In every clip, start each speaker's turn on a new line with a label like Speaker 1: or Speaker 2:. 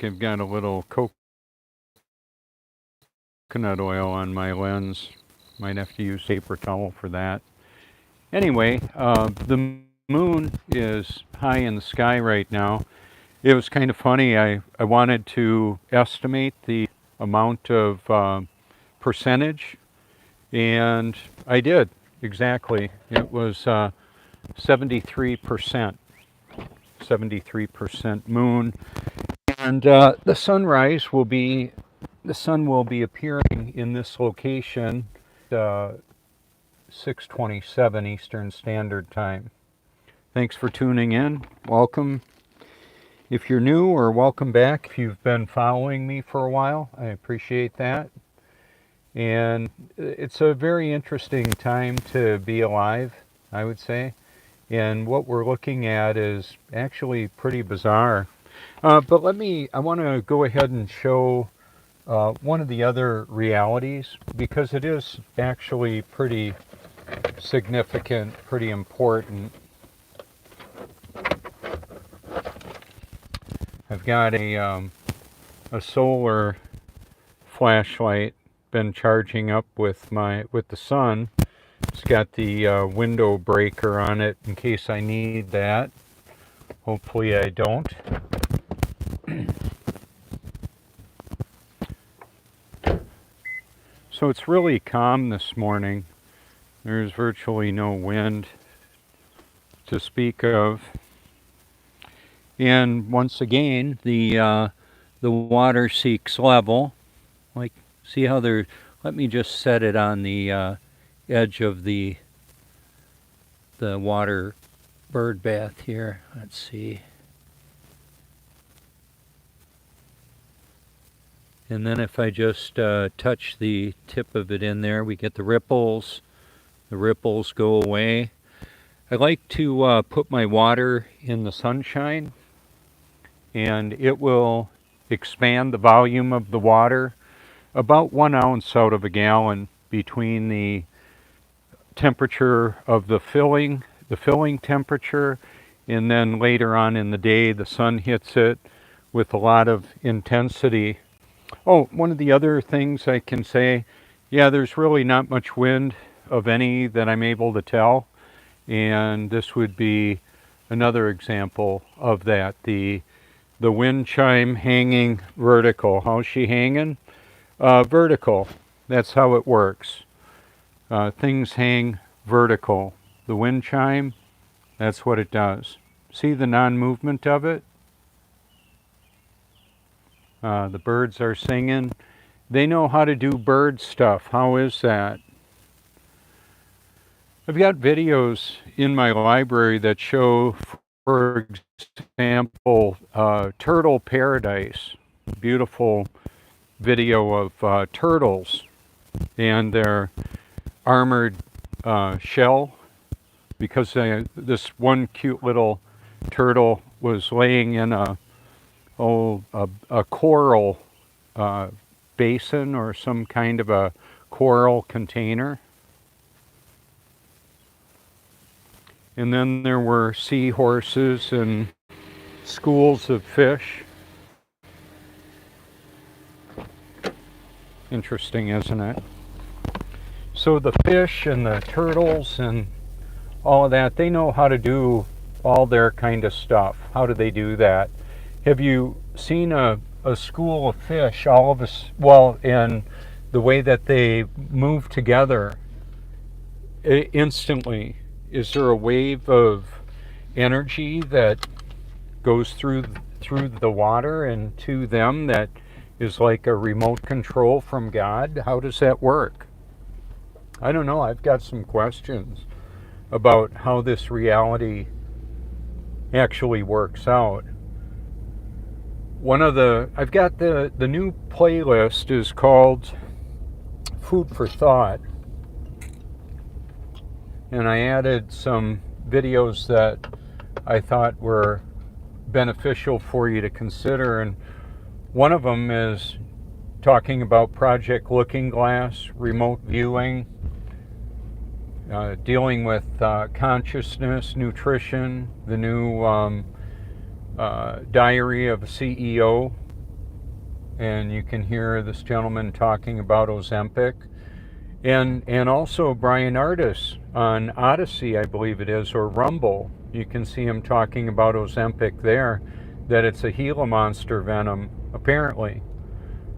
Speaker 1: like I've got a little coconut oil on my lens. Might have to use paper towel for that. Anyway, the moon is high in the sky right now. It was kind of funny. I wanted to estimate the amount of percentage, and I did exactly. It was 73%. 73% moon, and the sun will be appearing in this location, 6:27 Eastern Standard Time. Thanks for tuning in. Welcome. If you're new, or welcome back if you've been following me for a while. I appreciate that. And it's a very interesting time to be alive, I would say. And what we're looking at is actually pretty bizarre. But I want to go ahead and show one of the other realities, because it is actually pretty significant, pretty important. I've got a solar flashlight, been charging up with the sun. It's got the window breaker on it in case I need that. Hopefully I don't. So it's really calm this morning. There's virtually no wind to speak of. And once again, the water seeks level. Like, see how they're. Let me just set it on the edge of the water bird bath here. Let's see. And then if I just touch the tip of it in there, we get the ripples. The ripples go away. I like to put my water in the sunshine, and it will expand the volume of the water about 1 ounce out of a gallon between the temperature of the filling temperature, and then later on in the day the sun hits it with a lot of intensity. Oh, one of the other things I can say, yeah, there's really not much wind of any that I'm able to tell, and this would be another example of that. The wind chime hanging vertical. How's she hanging? Vertical. That's how it works. Things hang vertical. The wind chime, that's what it does. See the non-movement of it? The birds are singing. They know how to do bird stuff. How is that? I've got videos in my library that show, for example, turtle paradise. Beautiful video of turtles and their armored shell, because this one cute little turtle was laying in a coral basin, or some kind of a coral container. And then there were seahorses and schools of fish. Interesting, isn't it? So the fish and the turtles and all of that, they know how to do all their kind of stuff. How do they do that? Have you seen a school of fish, all of us, well, and the way that they move together instantly? Is there a wave of energy that goes through the water and to them that is like a remote control from God? How does that work? I don't know. I've got some questions about how this reality actually works out. I've got the new playlist is called Food for Thought. And I added some videos that I thought were beneficial for you to consider. And one of them is talking about Project Looking Glass, remote viewing, dealing with consciousness, nutrition, the new Diary of a CEO, and you can hear this gentleman talking about Ozempic. And also Brian Ardis on Odyssey, I believe it is, or Rumble. You can see him talking about Ozempic there, that it's a Gila monster venom, apparently.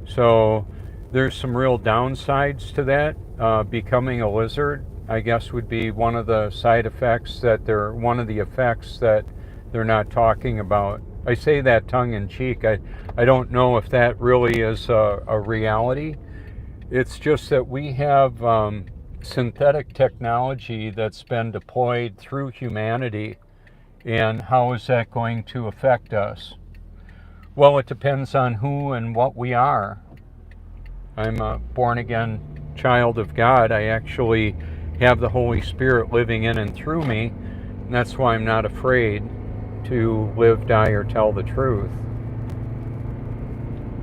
Speaker 1: So there's some real downsides to that. Becoming a lizard, I guess, would be one of the side effects that one of the effects that they're not talking about. I say that tongue in cheek. I don't know if that really is a reality. It's just that we have synthetic technology that's been deployed through humanity, and how is that going to affect us? Well, it depends on who and what we are. I'm a born-again child of God. I actually have the Holy Spirit living in and through me, and that's why I'm not afraid to live, die, or tell the truth.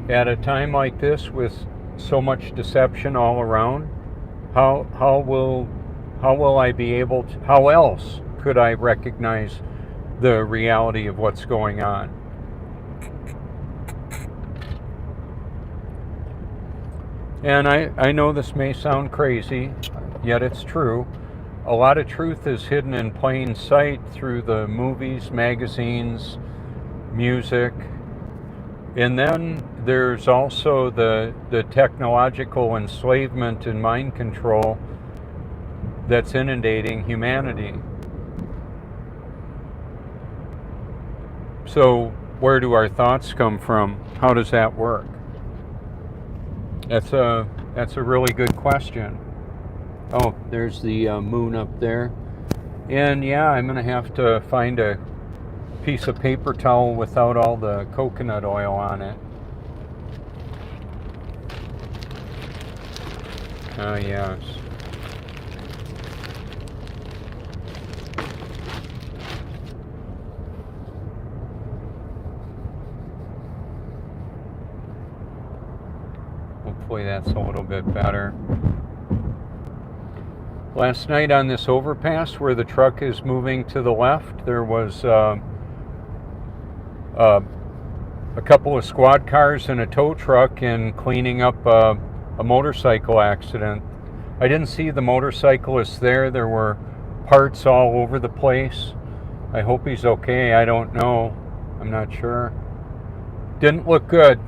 Speaker 1: At a time like this, with so much deception all around, how will I be able to, how else could I recognize the reality of what's going on? And I know this may sound crazy, yet it's true. A lot of truth is hidden in plain sight through the movies, magazines, music. And then there's also the technological enslavement and mind control that's inundating humanity. So where do our thoughts come from? How does that work? That's a really good question. Oh, there's the moon up there. And yeah, I'm going to have to find a piece of paper towel without all the coconut oil on it. Oh, yes. Hopefully that's a little bit better. Last night on this overpass where the truck is moving to the left, there was a couple of squad cars and a tow truck and cleaning up a motorcycle accident. I didn't see the motorcyclist there. There were parts all over the place. I hope he's okay. I don't know. I'm not sure. Didn't look good.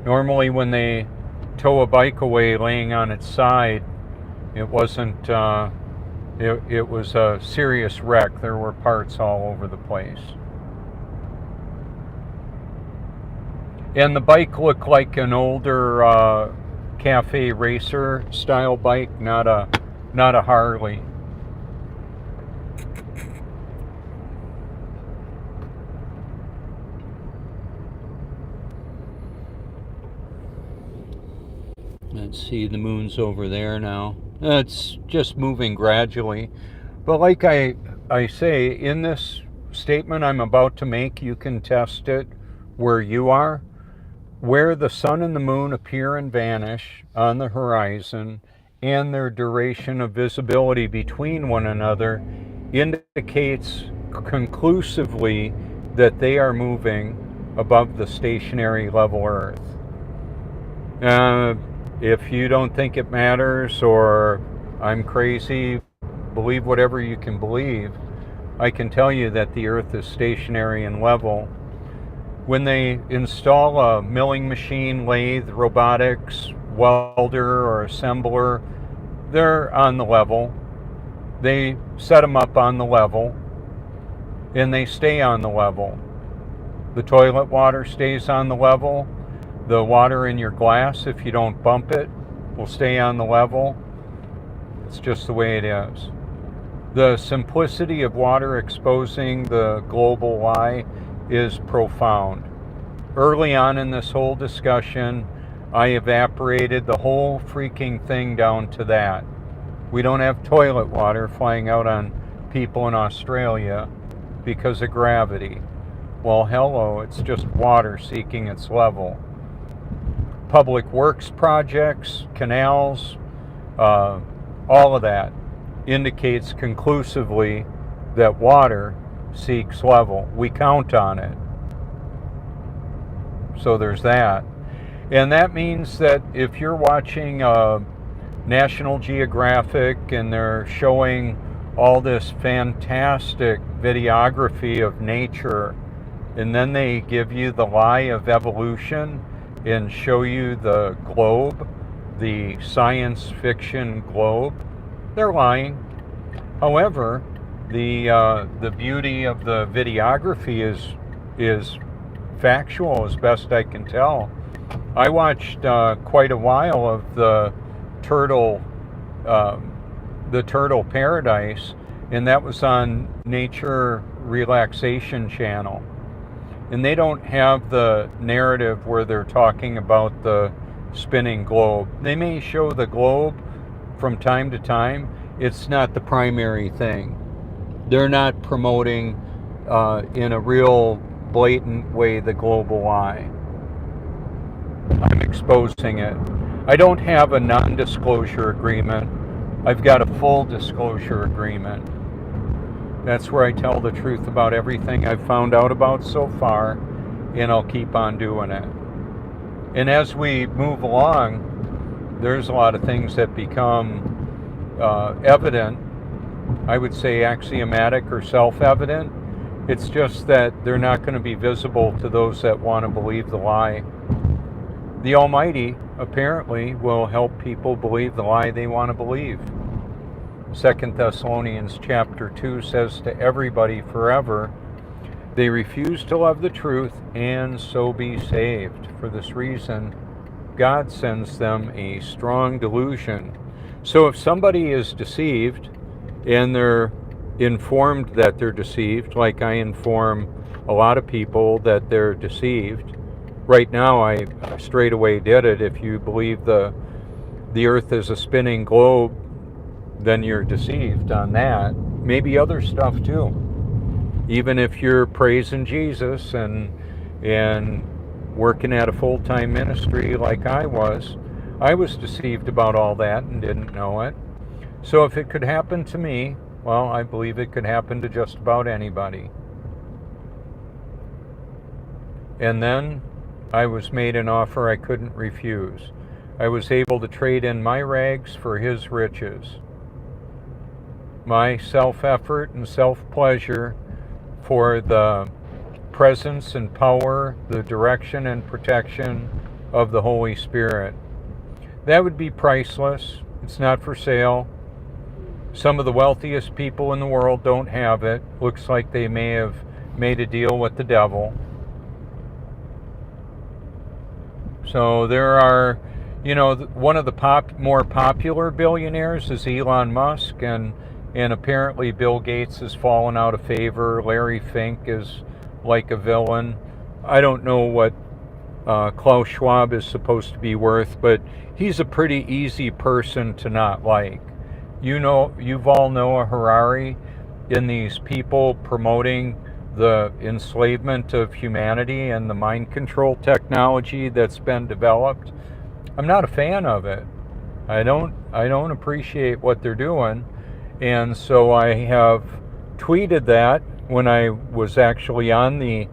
Speaker 1: Normally when they tow a bike away laying on its side, it wasn't, it was a serious wreck. There were parts all over the place. And the bike looked like an older cafe racer style bike, not a Harley. Let's see, the moon's over there now. It's just moving gradually. But like I say, in this statement I'm about to make, you can test it where you are. Where the sun and the moon appear and vanish on the horizon, and their duration of visibility between one another indicates conclusively that they are moving above the stationary level Earth. If you don't think it matters, or I'm crazy, believe whatever you can believe, I can tell you that the Earth is stationary and level. When they install a milling machine, lathe, robotics, welder, or assembler, they're on the level. They set them up on the level, and they stay on the level. The toilet water stays on the level. The water in your glass, if you don't bump it, will stay on the level. It's just the way it is. The simplicity of water exposing the global lie is profound. Early on in this whole discussion, I evaporated the whole freaking thing down to that. We don't have toilet water flying out on people in Australia because of gravity. Well, hello, it's just water seeking its level. Public works projects, canals, all of that indicates conclusively that water seeks level. We count on it. So there's that. And that means that if you're watching National Geographic and they're showing all this fantastic videography of nature, and then they give you the lie of evolution and show you the globe, the science fiction globe, they're lying. However, the beauty of the videography is factual as best I can tell. I watched quite a while of the turtle paradise, and that was on Nature Relaxation Channel. And they don't have the narrative where they're talking about the spinning globe. They may show the globe from time to time. It's not the primary thing. They're not promoting in a real blatant way the global lie. I'm exposing it. I don't have a non-disclosure agreement. I've got a full disclosure agreement. That's where I tell the truth about everything I've found out about so far, and I'll keep on doing it. And as we move along, there's a lot of things that become evident, I would say axiomatic or self-evident. It's just that they're not going to be visible to those that want to believe the lie. The Almighty apparently will help people believe the lie they want to believe. 2 Thessalonians chapter 2 says to everybody forever, they refuse to love the truth and so be saved. For this reason, God sends them a strong delusion. So if somebody is deceived and they're informed that they're deceived, like I inform a lot of people that they're deceived, right now I straight away did it. If you believe the earth is a spinning globe, then you're deceived on that. Maybe other stuff too. Even if you're praising Jesus and working at a full-time ministry like I was deceived about all that and didn't know it. So if it could happen to me, well, I believe it could happen to just about anybody. And then I was made an offer I couldn't refuse. I was able to trade in my rags for his riches. My self-effort and self-pleasure for the presence and power, the direction and protection of the Holy Spirit. That would be priceless. It's not for sale. Some of the wealthiest people in the world don't have it. Looks like they may have made a deal with the devil. So there are, one of the more popular billionaires is Elon Musk, and apparently Bill Gates has fallen out of favor. Larry Fink is like a villain. I don't know what Klaus Schwab is supposed to be worth, but he's a pretty easy person to not like. You've all Noah Harari in these people promoting the enslavement of humanity and the mind control technology that's been developed. I'm not a fan of it. I don't appreciate what they're doing. And so I have tweeted that when I was actually on the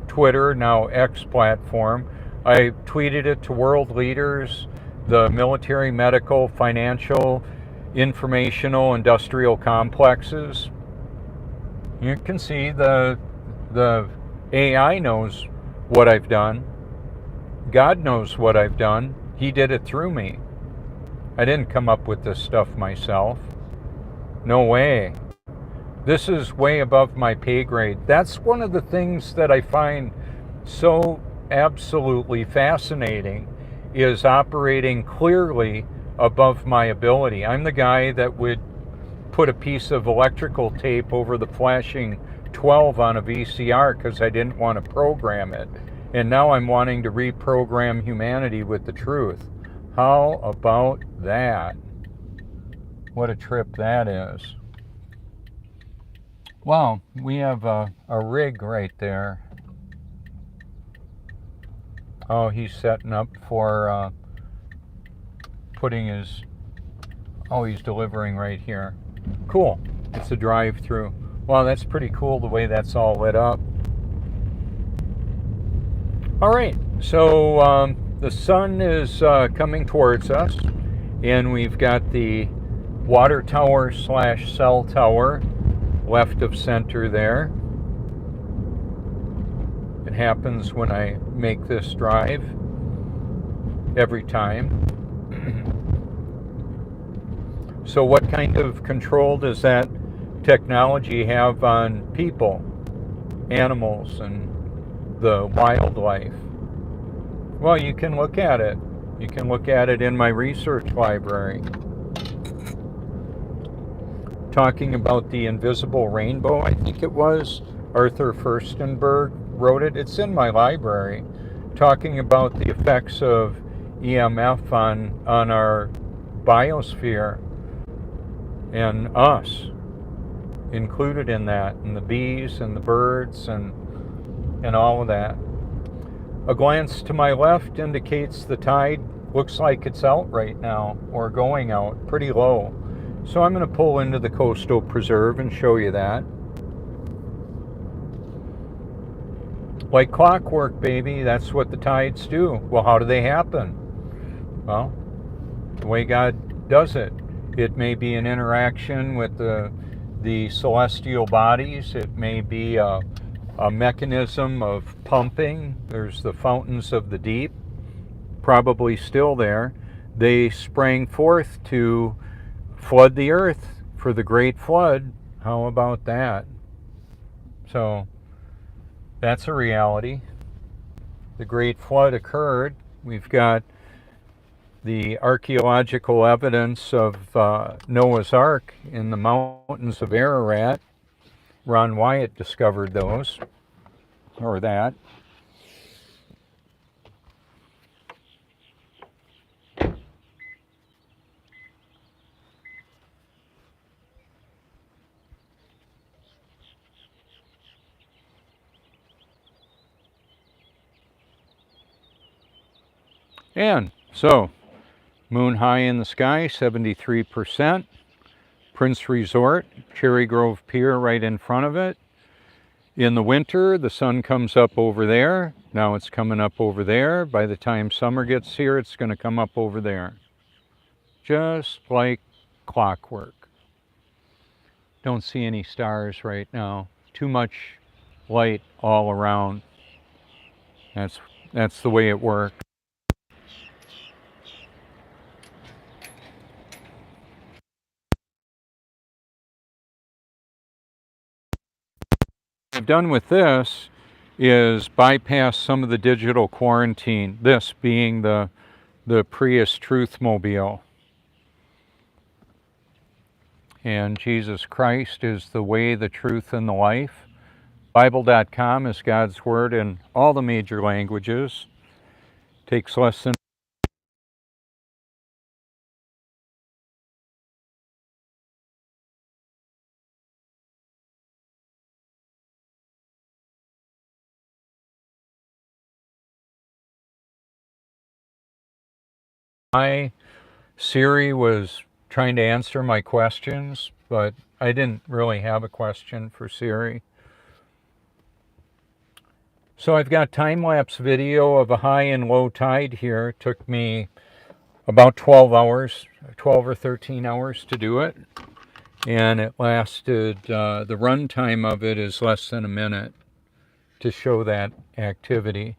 Speaker 1: Twitter, now X platform. I tweeted it to world leaders, the military, medical, financial, informational, industrial complexes. You can see the AI knows what I've done. God knows what I've done. He did it through me. I didn't come up with this stuff myself. No way. This is way above my pay grade. That's one of the things that I find so absolutely fascinating, is operating clearly above my ability. I'm the guy that would put a piece of electrical tape over the flashing 12 on a VCR because I didn't want to program it. And now I'm wanting to reprogram humanity with the truth. How about that? What a trip that is. Wow, we have a rig right there. Oh, he's setting up for putting his... Oh, he's delivering right here. Cool. It's a drive-through. Wow, that's pretty cool the way that's all lit up. All right, so the sun is coming towards us, and we've got the water tower slash cell tower left of center there. It happens when I make this drive every time. So what kind of control does that technology have on people, animals, and the wildlife? Well, you can look at it. You can look at it in my research library. Talking about the invisible rainbow, I think it was Arthur Furstenberg wrote it. It's in my library, talking about the effects of EMF on our biosphere and us included in that, and the bees and the birds and all of that. A glance to my left indicates the tide looks like it's out right now, or going out pretty low. So I'm going to pull into the coastal preserve and show you that. Like clockwork, baby, that's what the tides do. Well, how do they happen? Well, the way God does it. It may be an interaction with the celestial bodies. It may be a mechanism of pumping. There's the fountains of the deep, probably still there. They sprang forth to flood the earth for the great flood. How about that? So that's a reality. The great flood occurred. We've got the archaeological evidence of Noah's Ark in the mountains of Ararat. Ron Wyatt discovered those, or that. And so, moon high in the sky, 73%. Prince Resort, Cherry Grove Pier right in front of it. In the winter, the sun comes up over there. Now it's coming up over there. By the time summer gets here, it's going to come up over there. Just like clockwork. Don't see any stars right now. Too much light all around. That's the way it works. What I've done with this is bypass some of the digital quarantine, this being the Prius Truth Mobile. And Jesus Christ is the way, the truth, and the life. Bible.com is God's Word in all the major languages. Takes less than my Siri was trying to answer my questions, but I didn't really have a question for Siri. So I've got time-lapse video of a high and low tide here. It took me about 12 hours, 12 or 13 hours to do it. And it lasted, the run time of it is less than a minute to show that activity.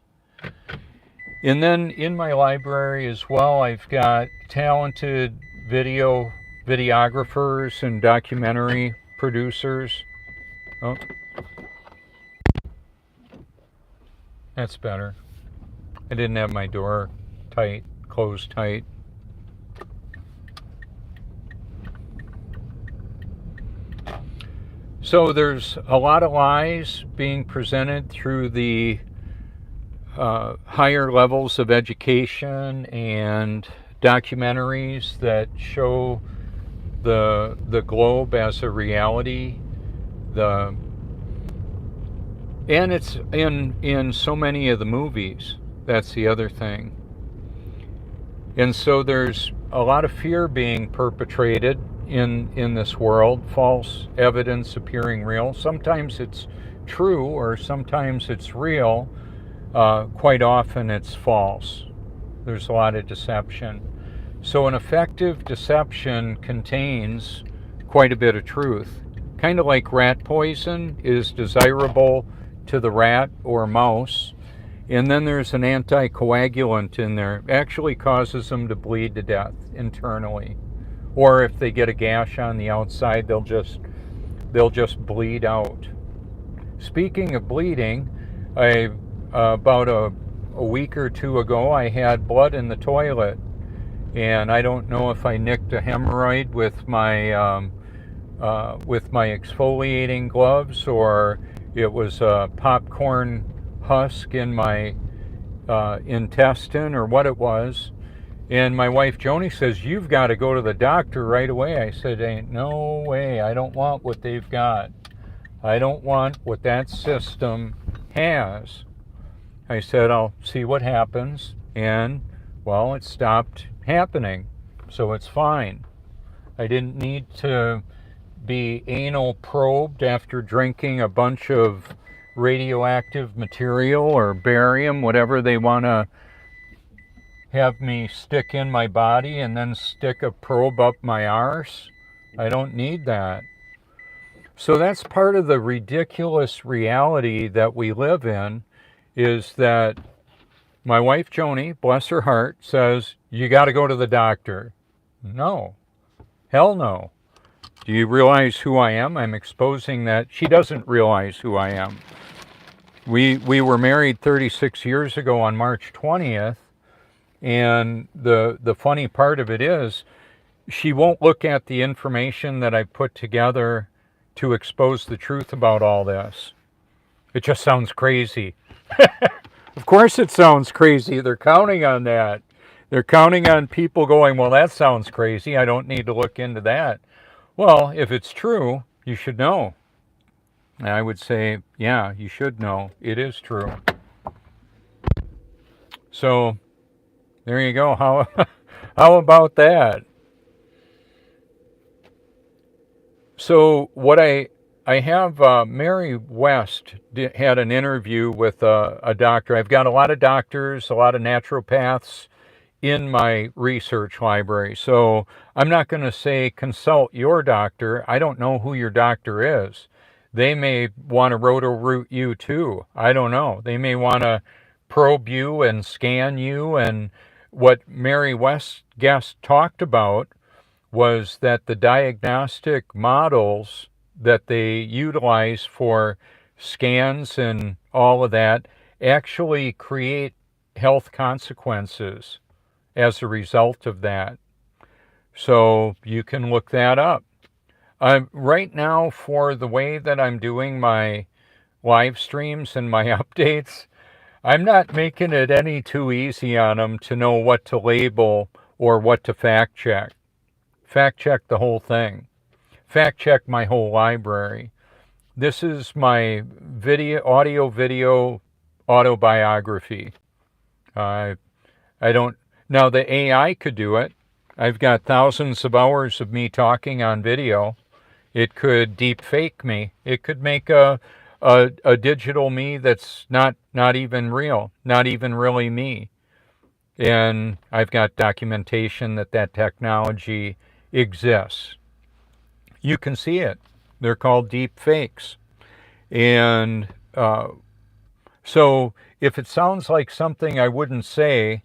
Speaker 1: And then in my library as well, I've got talented videographers and documentary producers. Oh, that's better. I didn't have my door closed tight. So there's a lot of lies being presented through the higher levels of education and documentaries that show the globe as a reality. And it's in so many of the movies. That's the other thing. And so there's a lot of fear being perpetrated in this world, false evidence appearing real. Sometimes it's true or sometimes it's real. Quite often it's false. There's a lot of deception. So an effective deception contains quite a bit of truth. Kind of like rat poison is desirable to the rat or mouse. And then there's an anticoagulant in there. It actually causes them to bleed to death internally. Or if they get a gash on the outside, they'll just bleed out. Speaking of bleeding, about a week or two ago, I had blood in the toilet, and I don't know if I nicked a hemorrhoid with my exfoliating gloves, or it was a popcorn husk in my intestine, or what it was. And my wife Joni says, "You've got to go to the doctor right away." I said, "Ain't no way. I don't want what they've got. I don't want what that system has." I said, "I'll see what happens." And, well, it stopped happening. So it's fine. I didn't need to be anal probed after drinking a bunch of radioactive material or barium, whatever they want to have me stick in my body and then stick a probe up my arse. I don't need that. So that's part of the ridiculous reality that we live in, is that my wife Joni, bless her heart, says, "You got to go to the doctor." No. Hell no. Do you realize who I am? I'm exposing that. She doesn't realize who I am. We were married 36 years ago on March 20th, and the funny part of it is she won't look at the information that I put together to expose the truth about all this. It just sounds crazy. Of course it sounds crazy. They're counting on that. They're counting on people going, "Well, that sounds crazy. I don't need to look into that." Well, if it's true, you should know. And I would say, yeah, you should know. It is true. So there you go. How about that? So what I have, Mary West had an interview with a doctor. I've got a lot of doctors, a lot of naturopaths in my research library. So I'm not going to say consult your doctor. I don't know who your doctor is. They may want to roto-root you too. I don't know. They may want to probe you and scan you. And what Mary West guest talked about was that the diagnostic models that they utilize for scans and all of that actually create health consequences as a result of that. So you can look that up. Right now, for the way that I'm doing my live streams and my updates, I'm not making it any too easy on them to know what to label or what to fact check. Fact check the whole thing. Fact check my whole library. This is my audio video autobiography. I don't. Now the AI could do it. I've got thousands of hours of me talking on video. It could deep fake me. It could make a digital me that's not even real, not even really me. And I've got documentation that technology exists. You can see it. They're called deep fakes. And so if it sounds like something I wouldn't say,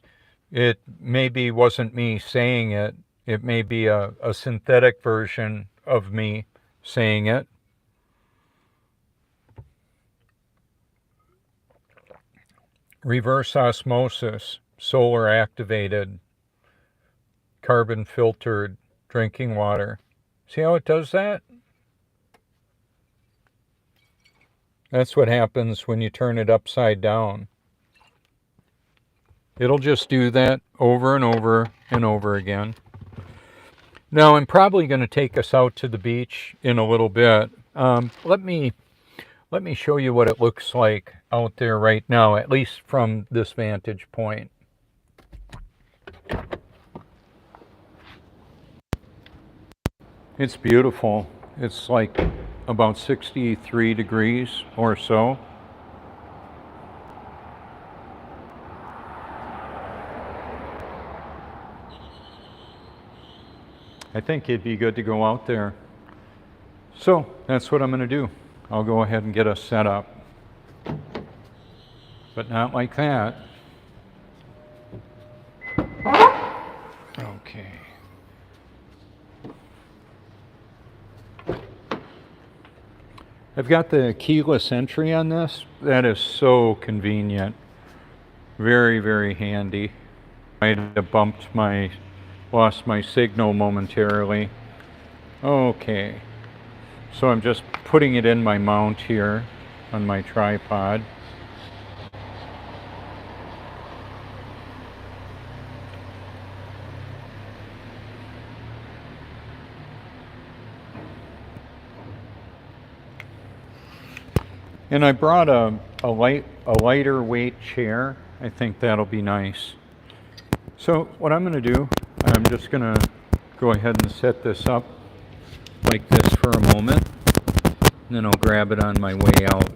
Speaker 1: it maybe wasn't me saying it. It may be a synthetic version of me saying it. Reverse osmosis, solar activated, carbon filtered drinking water. See how it does that? That's what happens when you turn it upside down. It'll just do that over and over and over again. Now, I'm probably going to take us out to the beach in a little bit. Let me show you what it looks like out there right now, at least from this vantage point. It's beautiful. It's like about 63 degrees or so. I think it'd be good to go out there. So that's what I'm going to do. I'll go ahead and get us set up. But not like that. Okay. I've got the keyless entry on this. That is so convenient. Very, very handy. I have lost my signal momentarily. Okay. So I'm just putting it in my mount here on my tripod. And I brought a lighter weight chair. I think that'll be nice. So what I'm going to do, I'm just going to go ahead and set this up like this for a moment. And then I'll grab it on my way out.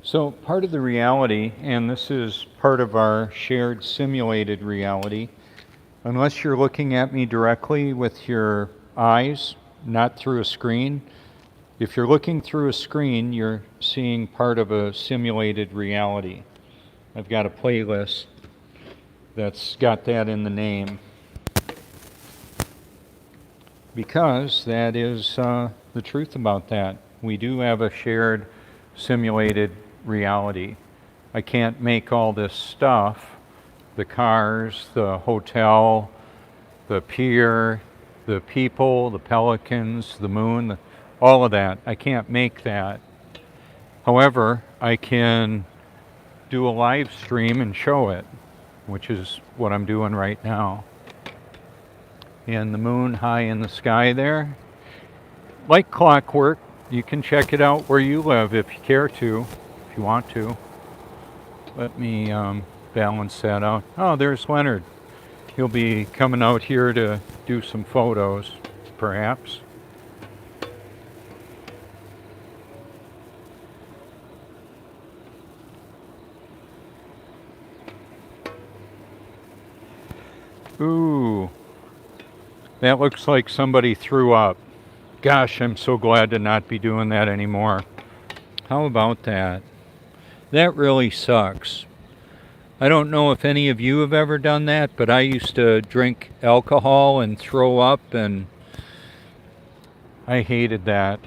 Speaker 1: So part of the reality, and this is part of our shared simulated reality, unless you're looking at me directly with your eyes, not through a screen, if you're looking through a screen, you're seeing part of a simulated reality. I've got a playlist that's got that in the name, because that is the truth about that. We do have a shared simulated reality. I can't make all this stuff, the cars, the hotel, the pier, the people, the pelicans, the moon, all of that. I can't make that. However, I can do a live stream and show it, which is what I'm doing right now. And the moon high in the sky there, like clockwork. You can check it out where you live if you care to, if you want to. Let me balance that out. Oh, there's Leonard. He'll be coming out here to do some photos, perhaps. Ooh, that looks like somebody threw up. Gosh, I'm so glad to not be doing that anymore. How about that? That really sucks. I don't know if any of you have ever done that, but I used to drink alcohol and throw up, and I hated that.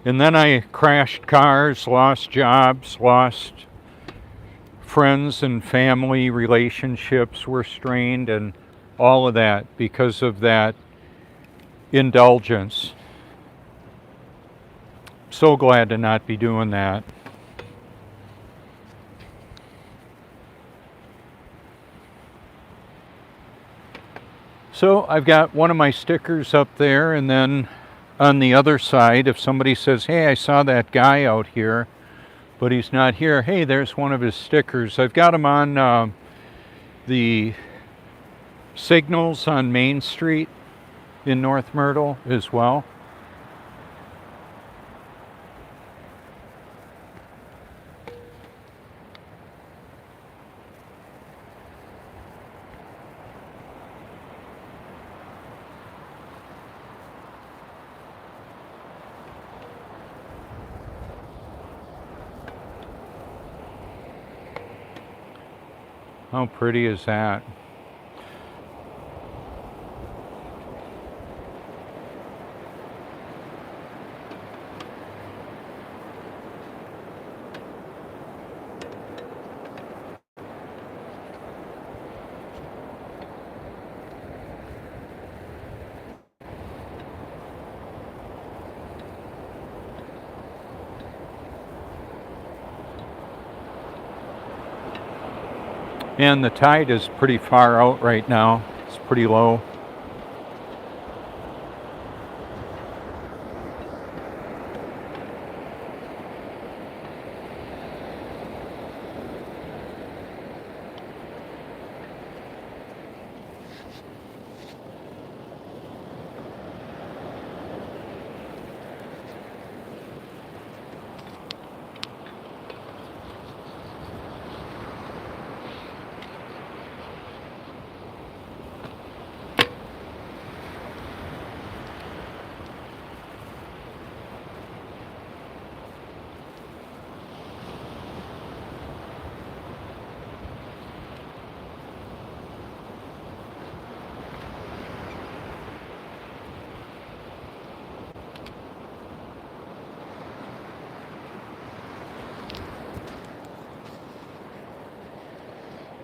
Speaker 1: And then I crashed cars, lost jobs, lost friends and family relationships were strained, and all of that because of that indulgence. So glad to not be doing that. So I've got one of my stickers up there, and then on the other side, if somebody says, hey, I saw that guy out here, but he's not here. Hey, there's one of his stickers. I've got him on the signals on Main Street in North Myrtle as well. How pretty is that? And the tide is pretty far out right now. It's pretty low.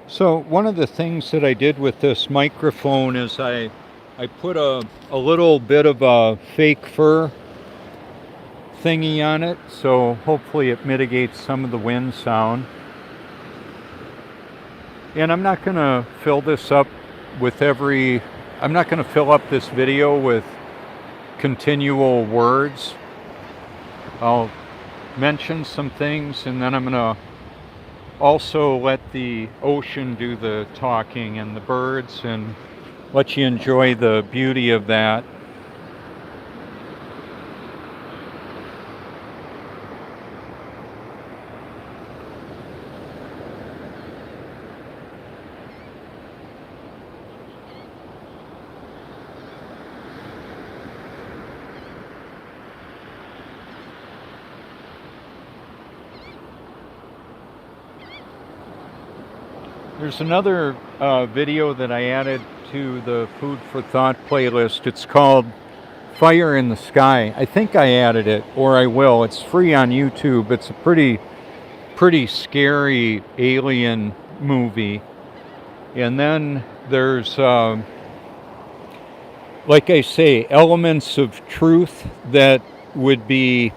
Speaker 1: So one of the things that I did with this microphone is I put a little bit of a fake fur thingy on it, so hopefully it mitigates some of the wind sound. And I'm not going to fill this up with I'm not going to fill up this video with continual words. I'll mention some things, and then I'm going to also let the ocean do the talking and the birds, and let you enjoy the beauty of that. There's another video that I added to the Food for Thought playlist. It's called Fire in the Sky. I think I added it, or I will. It's free on YouTube. It's a pretty scary alien movie. And then there's, like I say, elements of truth that would be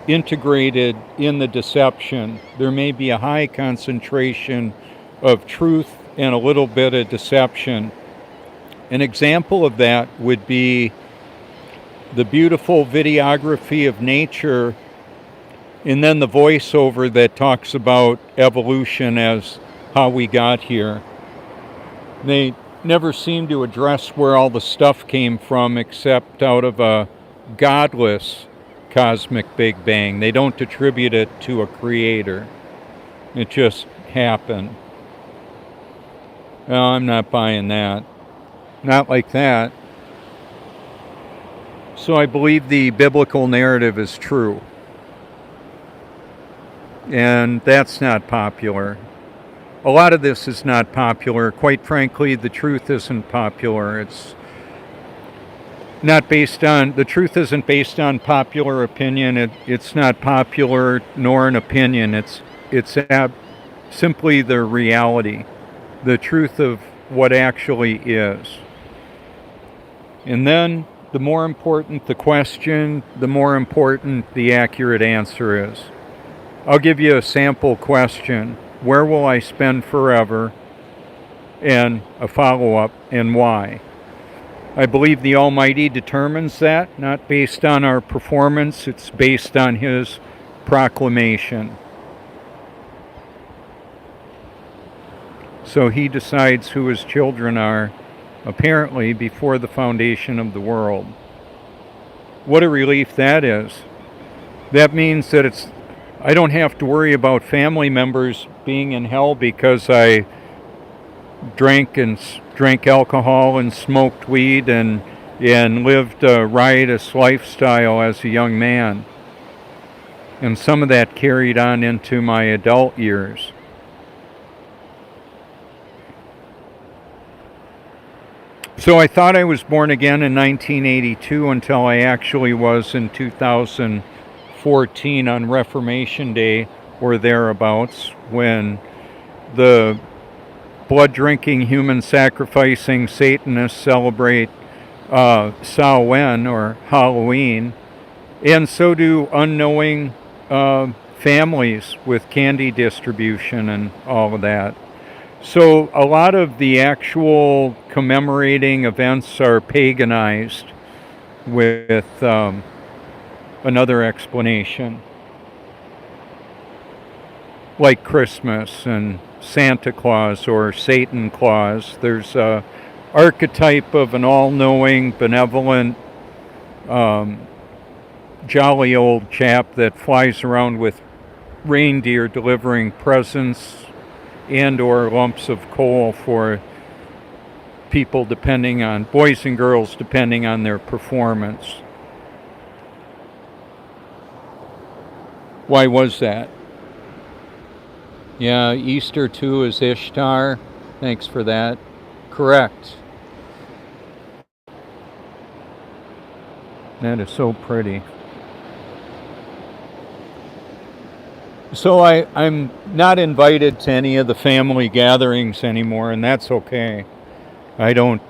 Speaker 1: integrated in the deception. There may be a high concentration of truth and a little bit of deception. An example of that would be the beautiful videography of nature, and then the voiceover that talks about evolution as how we got here. They never seem to address where all the stuff came from except out of a godless cosmic Big Bang. They don't attribute it to a creator. It just happened. No, I'm not buying that. Not like that. So I believe the biblical narrative is true. And that's not popular. A lot of this is not popular. Quite frankly, the truth isn't popular. It's not based on, the truth isn't based on popular opinion. It's not popular nor an opinion. It's simply the reality. The truth of what actually is. And then the more important the question, the more important the accurate answer is. I'll give you a sample question. Where will I spend forever? And a follow-up, and why? I believe the Almighty determines that, not based on our performance. It's based on His proclamation. So he decides who his children are, apparently before the foundation of the world. What a relief that is. That means that I don't have to worry about family members being in hell because I drank alcohol and smoked weed and lived a riotous lifestyle as a young man. And some of that carried on into my adult years. So I thought I was born again in 1982 until I actually was in 2014 on Reformation Day or thereabouts, when the blood-drinking, human-sacrificing Satanists celebrate Samhain or Halloween, and so do unknowing families with candy distribution and all of that. So a lot of the actual commemorating events are paganized with another explanation, like Christmas and Santa Claus or Satan Claus. There's a archetype of an all-knowing, benevolent, jolly old chap that flies around with reindeer delivering presents and or lumps of coal for people, depending on boys and girls, depending on their performance. Why was that? Yeah, Easter too is Ishtar. Thanks for that. Correct. That is so pretty. So I'm not invited to any of the family gatherings anymore, and that's okay. I don't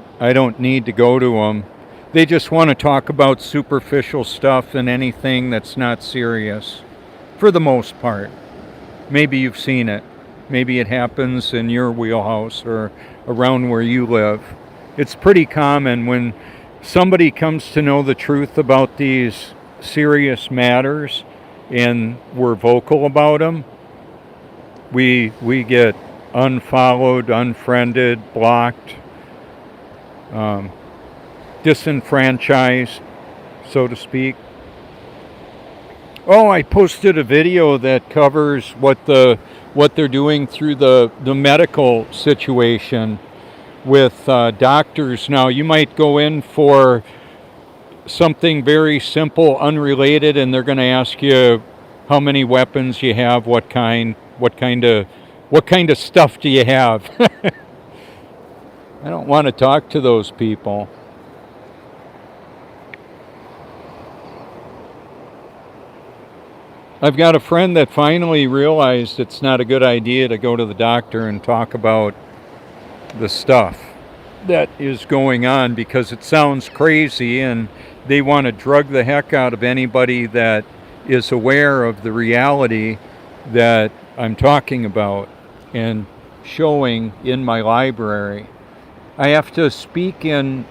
Speaker 1: need to go to them. They just want to talk about superficial stuff and anything that's not serious, for the most part. Maybe you've seen it. Maybe it happens in your wheelhouse or around where you live. It's pretty common when somebody comes to know the truth about these serious matters and we're vocal about them, we get unfollowed, unfriended, blocked, disenfranchised, so to speak. Oh, I posted a video that covers what they're doing through the medical situation with doctors now. You might go in for something very simple, unrelated, and they're going to ask you how many weapons you have, what kind of stuff do you have. I don't want to talk to those people. I've got a friend that finally realized it's not a good idea to go to the doctor and talk about the stuff that is going on because it sounds crazy, and they want to drug the heck out of anybody that is aware of the reality that I'm talking about and showing in my library. I have to speak in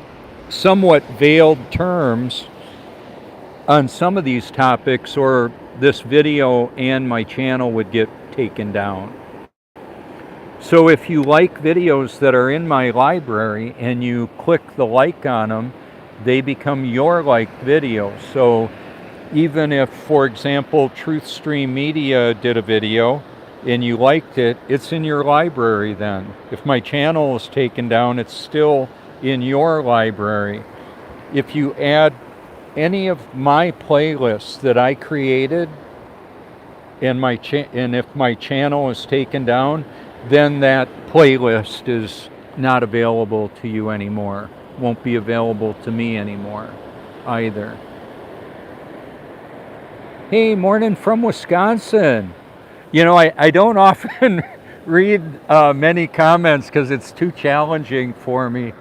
Speaker 1: somewhat veiled terms on some of these topics, or this video and my channel would get taken down. So if you like videos that are in my library and you click the like on them, they become your liked videos. So even if, for example, TruthStream Media did a video and you liked it, it's in your library then. If my channel is taken down, it's still in your library. If you add any of my playlists that I created and if my channel is taken down, then that playlist is not available to you anymore. Won't be available to me anymore either. Hey, morning from Wisconsin. You know, I don't often read many comments because it's too challenging for me.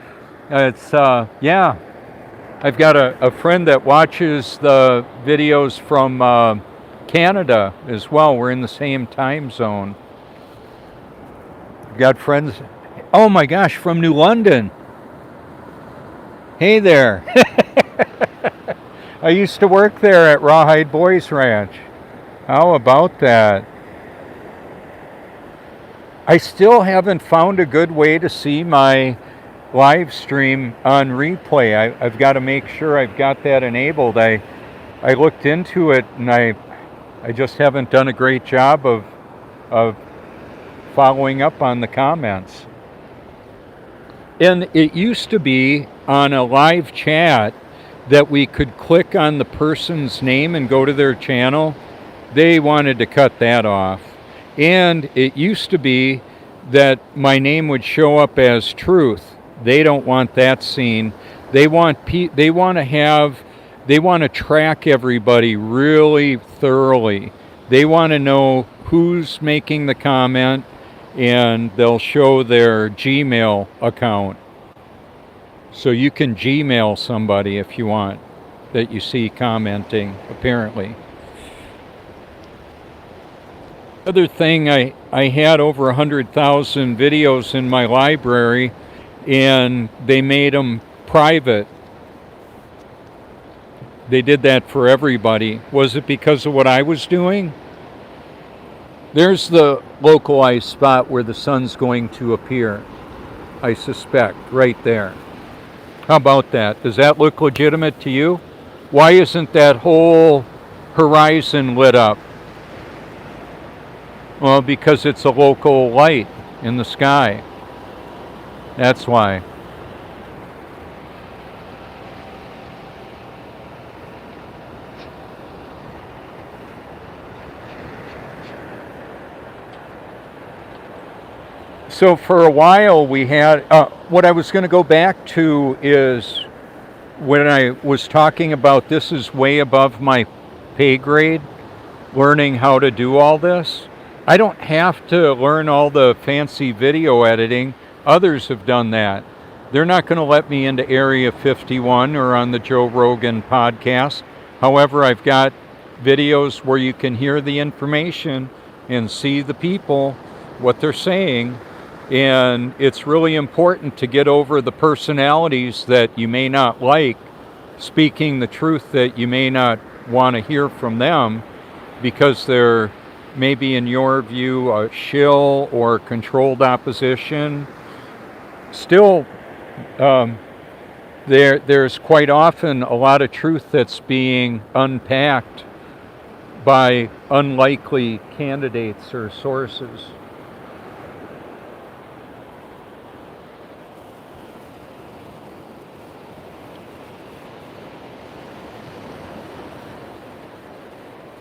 Speaker 1: Yeah. I've got a friend that watches the videos from Canada as well. We're in the same time zone. I've got friends, oh my gosh, from New London. Hey there. I used to work there at Rawhide Boys Ranch. How about that? I still haven't found a good way to see my live stream on replay. I've got to make sure I've got that enabled. I looked into it and I just haven't done a great job of following up on the comments. And it used to be on a live chat that we could click on the person's name and go to their channel. They wanted to cut that off. And it used to be that my name would show up as Truth. They don't want that seen. They want to track everybody really thoroughly. They want to know who's making the comment, and they'll show their Gmail account. So you can Gmail somebody if you want that you see commenting, apparently. Other thing, I had over 100,000 videos in my library, and they made them private. They did that for everybody. Was it because of what I was doing? There's the localized spot where the sun's going to appear, I suspect, right there. How about that? Does that look legitimate to you? Why isn't that whole horizon lit up? Well, because it's a local light in the sky. That's why. So for a while we had, what I was going to go back to is when I was talking about this is way above my pay grade, learning how to do all this. I don't have to learn all the fancy video editing. Others have done that. They're not going to let me into Area 51 or on the Joe Rogan podcast. However, I've got videos where you can hear the information and see the people, what they're saying. And it's really important to get over the personalities that you may not like, speaking the truth that you may not want to hear from them because they're maybe in your view a shill or controlled opposition. Still, there's quite often a lot of truth that's being unpacked by unlikely candidates or sources.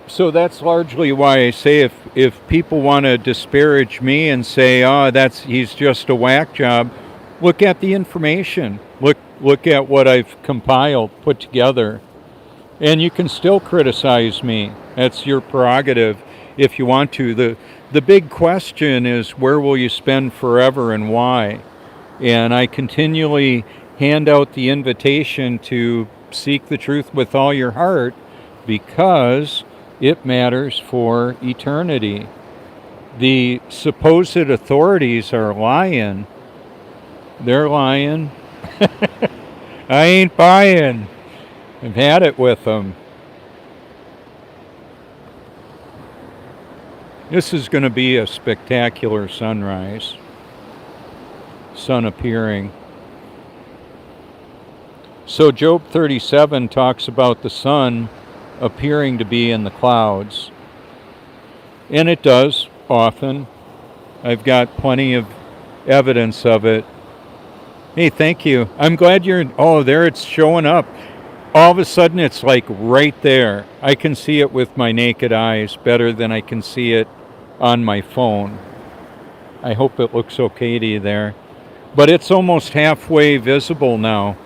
Speaker 1: So that's largely why I say if people want to disparage me and say, oh, he's just a whack job, look at the information. Look at what I've compiled, put together. And you can still criticize me. That's your prerogative if you want to. The big question is, where will you spend forever and why? And I continually hand out the invitation to seek the truth with all your heart because it matters for eternity. The supposed authorities are lying. They're lying. I ain't buying. I've had it with them. This is going to be a spectacular sunrise. Sun appearing. So Job 37 talks about the sun appearing to be in the clouds. And it does often. I've got plenty of evidence of it. Hey, thank you. I'm glad there it's showing up. All of a sudden it's like right there. I can see it with my naked eyes better than I can see it on my phone. I hope it looks okay to you there. But it's almost halfway visible now.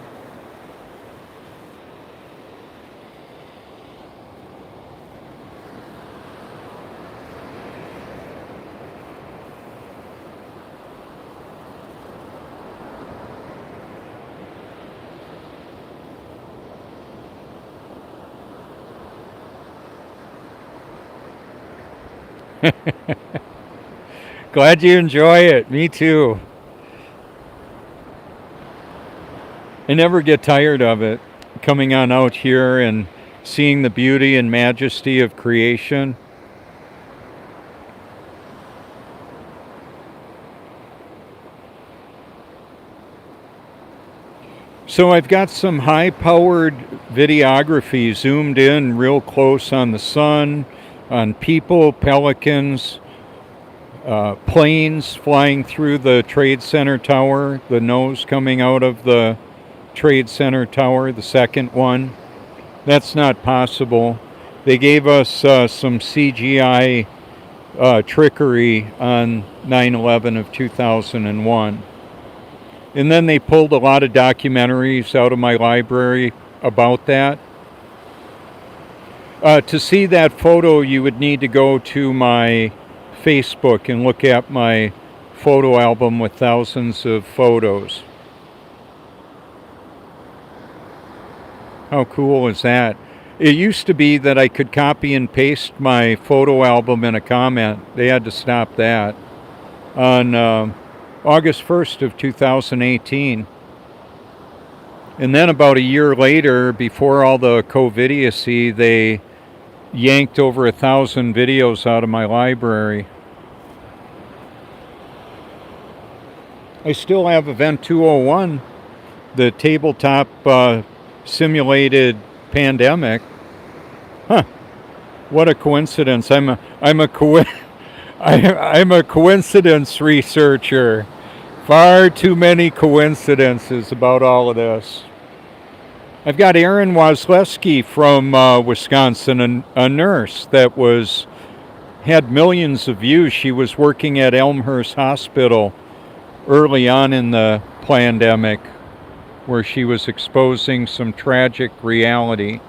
Speaker 1: Glad you enjoy it. Me too. I never get tired of it, coming on out here and seeing the beauty and majesty of creation. So I've got some high-powered videography zoomed in real close on the sun, on people, pelicans, planes flying through the Trade Center Tower, the nose coming out of the Trade Center Tower, the second one. That's not possible. They gave us some CGI trickery on 9/11 of 2001. And then they pulled a lot of documentaries out of my library about that. To see that photo, you would need to go to my Facebook and look at my photo album with thousands of photos. How cool is that? It used to be that I could copy and paste my photo album in a comment. They had to stop that. On August 1st of 2018. And then about a year later, before all the COVIDiocy, they yanked over 1,000 videos out of my library. I still have Event 201, the tabletop simulated pandemic. Huh. What a coincidence. I'm a coincidence researcher. Far too many coincidences about all of this. I've got Erin Wozleski from Wisconsin, a nurse that had millions of views. She was working at Elmhurst Hospital early on in the pandemic, where she was exposing some tragic reality.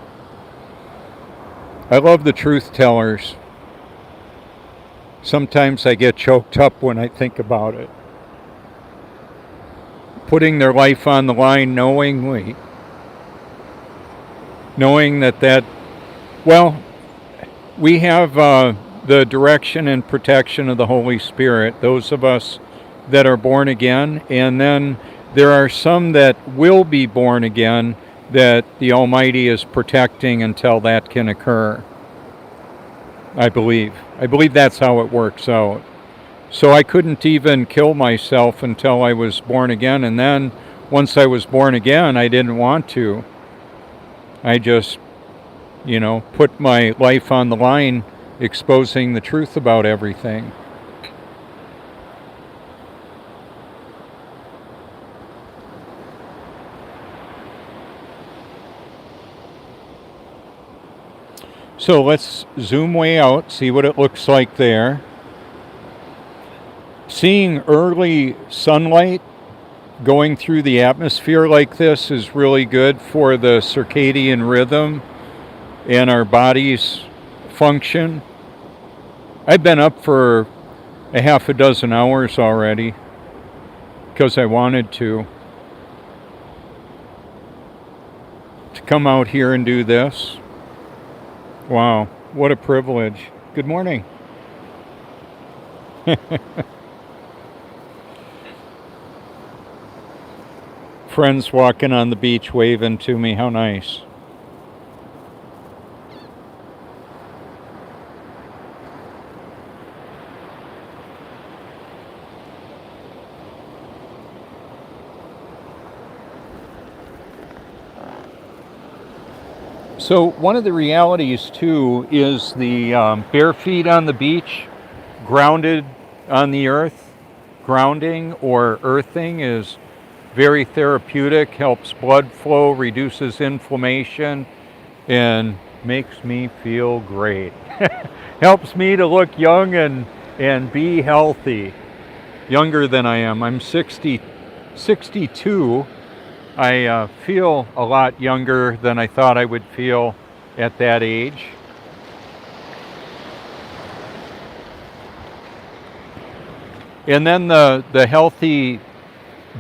Speaker 1: I love the truth tellers. Sometimes I get choked up when I think about it. Putting their life on the line knowingly. Knowing that well, we have the direction and protection of the Holy Spirit, those of us that are born again, and then there are some that will be born again that the Almighty is protecting until that can occur. I believe that's how it works out. So I couldn't even kill myself until I was born again, and then once I was born again, I didn't want to. I just, put my life on the line, exposing the truth about everything. So let's zoom way out, see what it looks like there. Seeing early sunlight going through the atmosphere like this is really good for the circadian rhythm and our body's function. I've been up for a half a dozen hours already because I wanted to come out here and do this. Wow, what a privilege. Good morning. Friends walking on the beach waving to me. How nice. So one of the realities too is the bare feet on the beach, grounded on the earth. Grounding or earthing is very therapeutic, helps blood flow, reduces inflammation, and makes me feel great. Helps me to look young and be healthy. Younger than I am. I'm 62. I feel a lot younger than I thought I would feel at that age. And then the healthy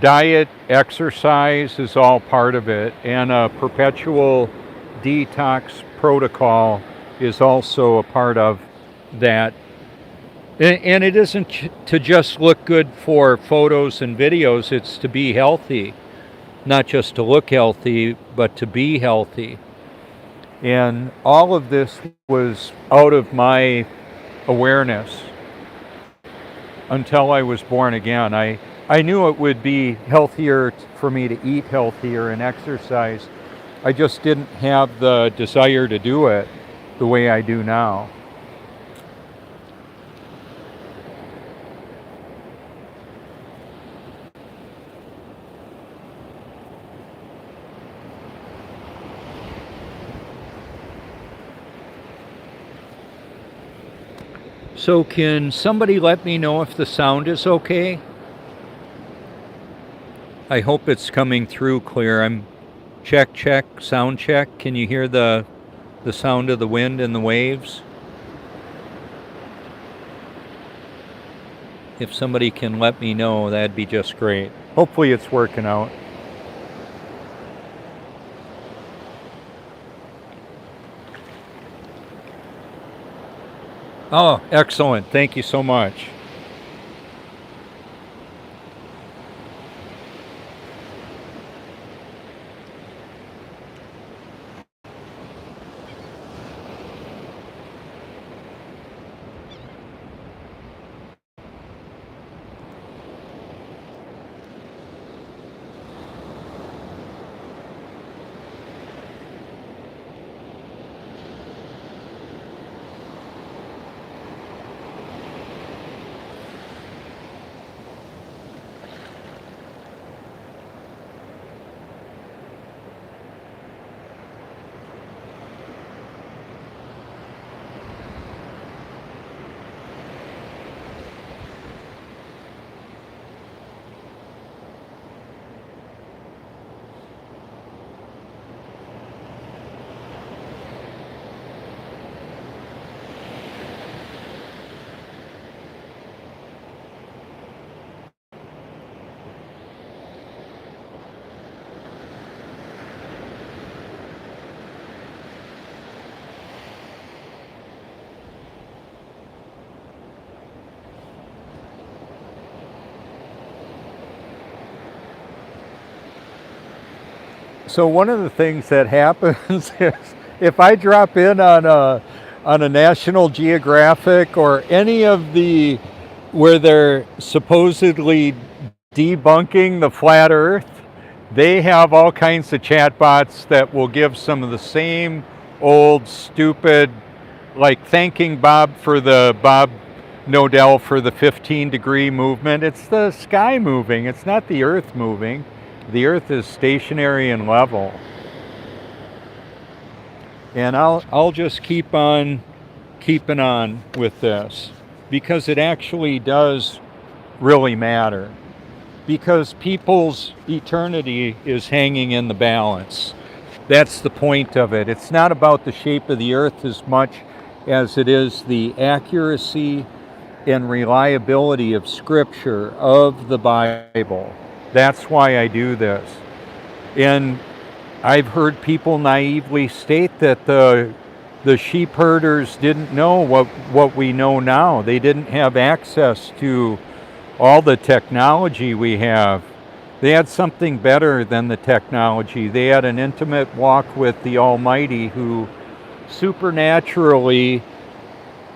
Speaker 1: diet, exercise is all part of it, and a perpetual detox protocol is also a part of that. And it isn't to just look good for photos and videos, it's to be healthy. Not just to look healthy, but to be healthy. And all of this was out of my awareness until I was born again. I knew it would be healthier for me to eat healthier and exercise. I just didn't have the desire to do it the way I do now. So can somebody let me know if the sound is okay? I hope it's coming through clear. I'm check, sound check. Can you hear the sound of the wind and the waves? If somebody can let me know, that'd be just great. Hopefully it's working out. Oh, excellent. Thank you so much. So one of the things that happens is if I drop in on a National Geographic or any of the where they're supposedly debunking the flat earth, they have all kinds of chatbots that will give some of the same old stupid, like thanking Bob Nodell for the 15-degree movement. It's the sky moving, it's not the earth moving. The earth is stationary and level. And I'll just keep on keeping on with this because it actually does really matter. Because people's eternity is hanging in the balance. That's the point of it. It's not about the shape of the earth as much as it is the accuracy and reliability of Scripture, of the Bible. That's why I do this. And I've heard people naively state that the sheep herders didn't know what we know now. They didn't have access to all the technology we have. They had something better than the technology. They had an intimate walk with the Almighty who supernaturally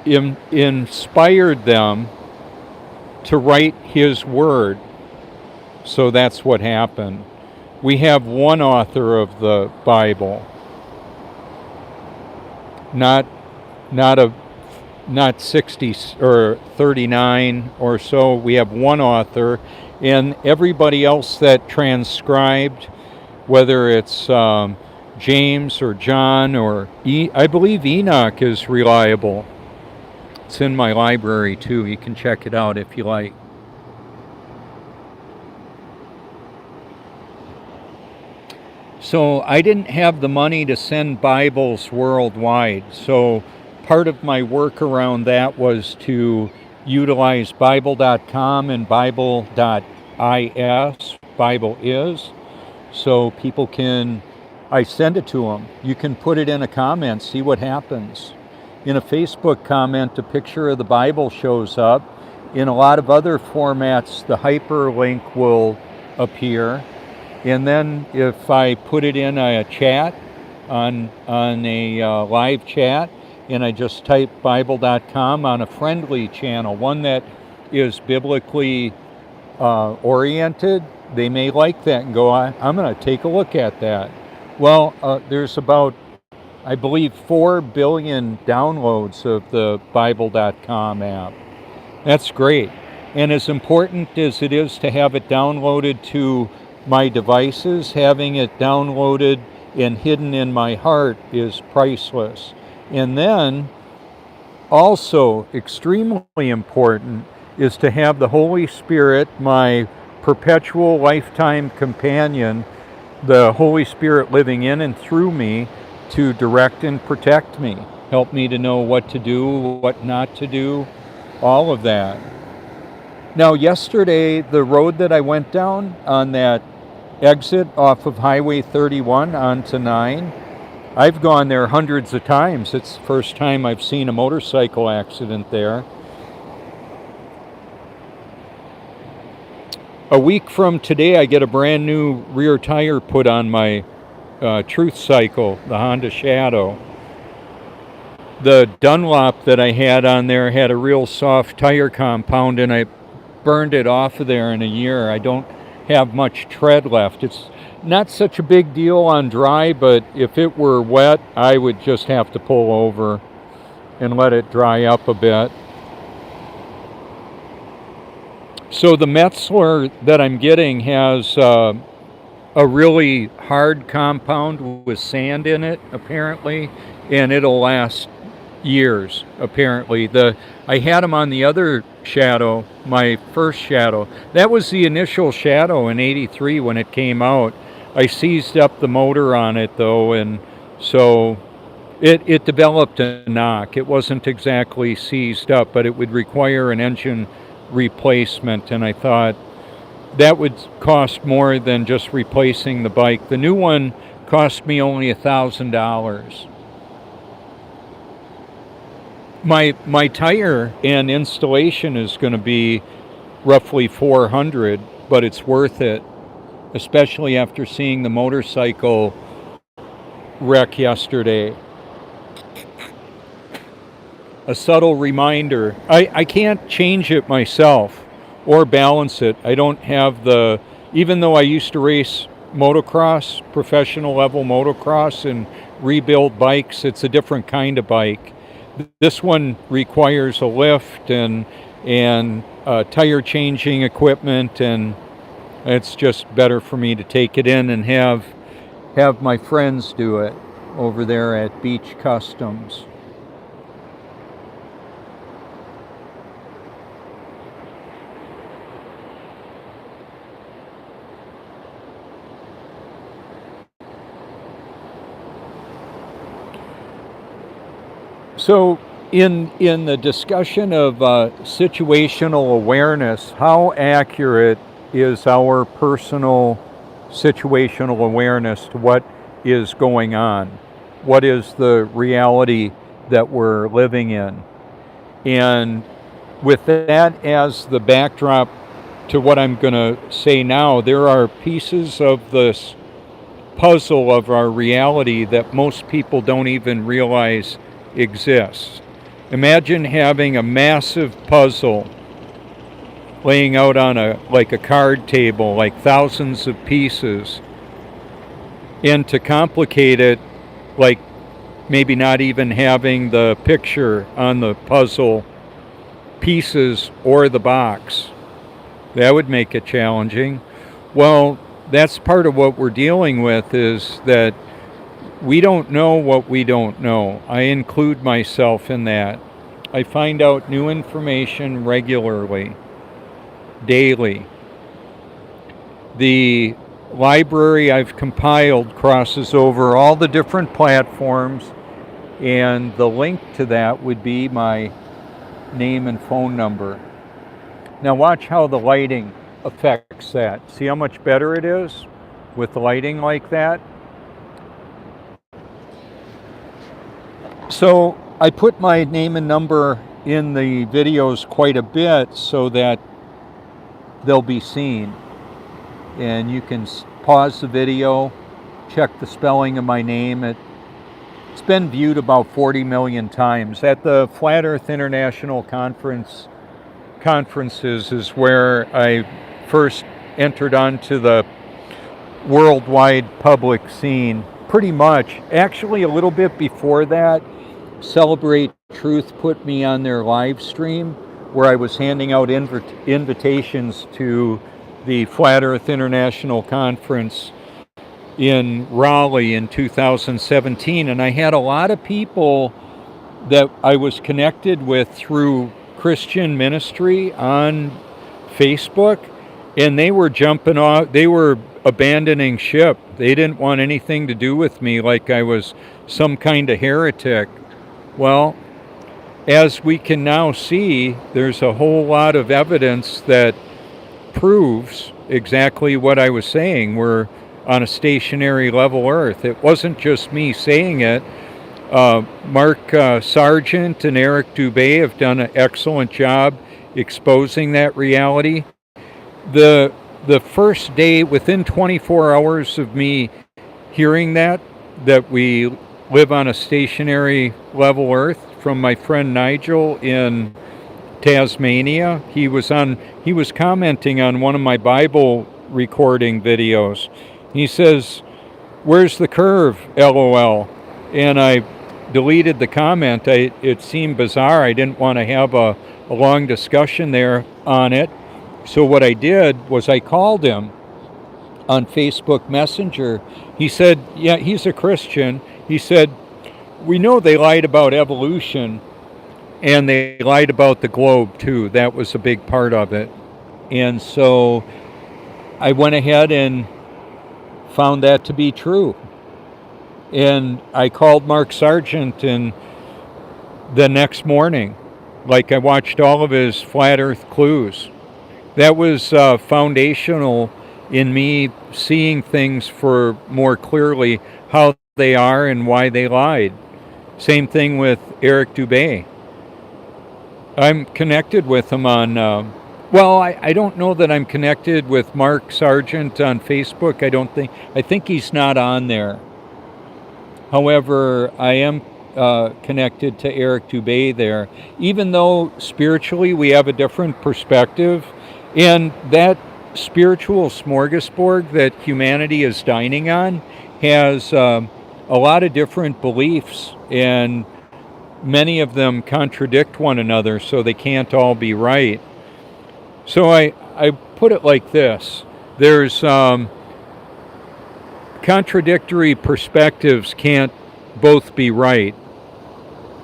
Speaker 1: inspired them to write His Word. So that's what happened. We have one author of the Bible, not 60 or 39 or so. We have one author, and everybody else that transcribed, whether it's James or John or I believe Enoch is reliable. It's in my library too. You can check it out if you like. So I didn't have the money to send Bibles worldwide. So part of my work around that was to utilize Bible.com and Bible.is, Bible is, so people can, I send it to them. You can put it in a comment, see what happens. In a Facebook comment, a picture of the Bible shows up. In a lot of other formats, the hyperlink will appear. And then if I put it in a chat, on a live chat, and I just type Bible.com on a friendly channel, one that is biblically oriented, they may like that and go, I'm going to take a look at that. Well, there's about, I believe, 4 billion downloads of the Bible.com app. That's great. And as important as it is to have it downloaded to my devices, having it downloaded and hidden in my heart is priceless. And then also extremely important is to have the Holy Spirit, my perpetual lifetime companion, the Holy Spirit living in and through me to direct and protect me, help me to know what to do, what not to do, all of that. Now, yesterday, the road that I went down on that exit off of Highway 31 onto 9, I've gone there hundreds of times. It's the first time I've seen a motorcycle accident there. A week from today, I get a brand new rear tire put on my Truth Cycle, the Honda Shadow. The Dunlop that I had on there had a real soft tire compound, and I burned it off of there in a year. I don't have much tread left. It's not such a big deal on dry, but if it were wet, I would just have to pull over and let it dry up a bit. So the Metzler that I'm getting has a really hard compound with sand in it, apparently, and it'll last years, apparently. I had them on the other Shadow, my first Shadow. That was the initial Shadow in '83 when it came out. I seized up the motor on it, though, and so it developed a knock. It wasn't exactly seized up, but it would require an engine replacement, and I thought that would cost more than just replacing the bike. The new one cost me only $1,000. My tire and installation is going to be roughly $400, but it's worth it, especially after seeing the motorcycle wreck yesterday. A subtle reminder. I can't change it myself or balance it. I don't have even though I used to race motocross, professional level motocross, and rebuild bikes, it's a different kind of bike. This one requires a lift and tire changing equipment, and it's just better for me to take it in and have my friends do it over there at Beach Customs. So in the discussion of situational awareness, how accurate is our personal situational awareness to what is going on? What is the reality that we're living in? And with that as the backdrop to what I'm going to say now, there are pieces of this puzzle of our reality that most people don't even realize exists. Imagine having a massive puzzle laying out on like a card table, like thousands of pieces, and to complicate it, like maybe not even having the picture on the puzzle pieces or the box. That would make it challenging. Well, that's part of what we're dealing with, is that we don't know what we don't know. I include myself in that. I find out new information regularly, daily. The library I've compiled crosses over all the different platforms, and the link to that would be my name and phone number. Now watch how the lighting affects that. See how much better it is with the lighting like that? So I put my name and number in the videos quite a bit so that they'll be seen. And you can pause the video, check the spelling of my name. It's been viewed about 40 million times. At the Flat Earth International conferences is where I first entered onto the worldwide public scene. Pretty much. Actually, a little bit before that, Celebrate Truth put me on their live stream where I was handing out invitations to the Flat Earth International Conference in Raleigh in 2017. And I had a lot of people that I was connected with through Christian ministry on Facebook, and they were jumping off, they were abandoning ship. They didn't want anything to do with me, like I was some kind of heretic. Well, as we can now see, there's a whole lot of evidence that proves exactly what I was saying. We're on a stationary level Earth. It wasn't just me saying it. Mark Sargent and Eric Dubé have done an excellent job exposing that reality. The first day, within 24 hours of me hearing that we live on a stationary level Earth, from my friend Nigel in Tasmania. He was commenting on one of my Bible recording videos. He says, "Where's the curve, LOL?" And I deleted the comment. It seemed bizarre. I didn't want to have a long discussion there on it. So what I did was I called him on Facebook Messenger. He said, yeah, he's a Christian. He said, "We know they lied about evolution, and they lied about the globe too. That was a big part of it." And so I went ahead and found that to be true. And I called Mark Sargent and the next morning, like I watched all of his Flat Earth Clues. That was foundational in me seeing things for more clearly how they are and why they lied. Same thing with Eric Dubé. I'm connected with him on, I don't know that I'm connected with Mark Sargent on Facebook. I think he's not on there. However, I am connected to Eric Dubé there, even though spiritually we have a different perspective. And that spiritual smorgasbord that humanity is dining on has a lot of different beliefs, and many of them contradict one another, so they can't all be right. So I put it like this. There's contradictory perspectives can't both be right.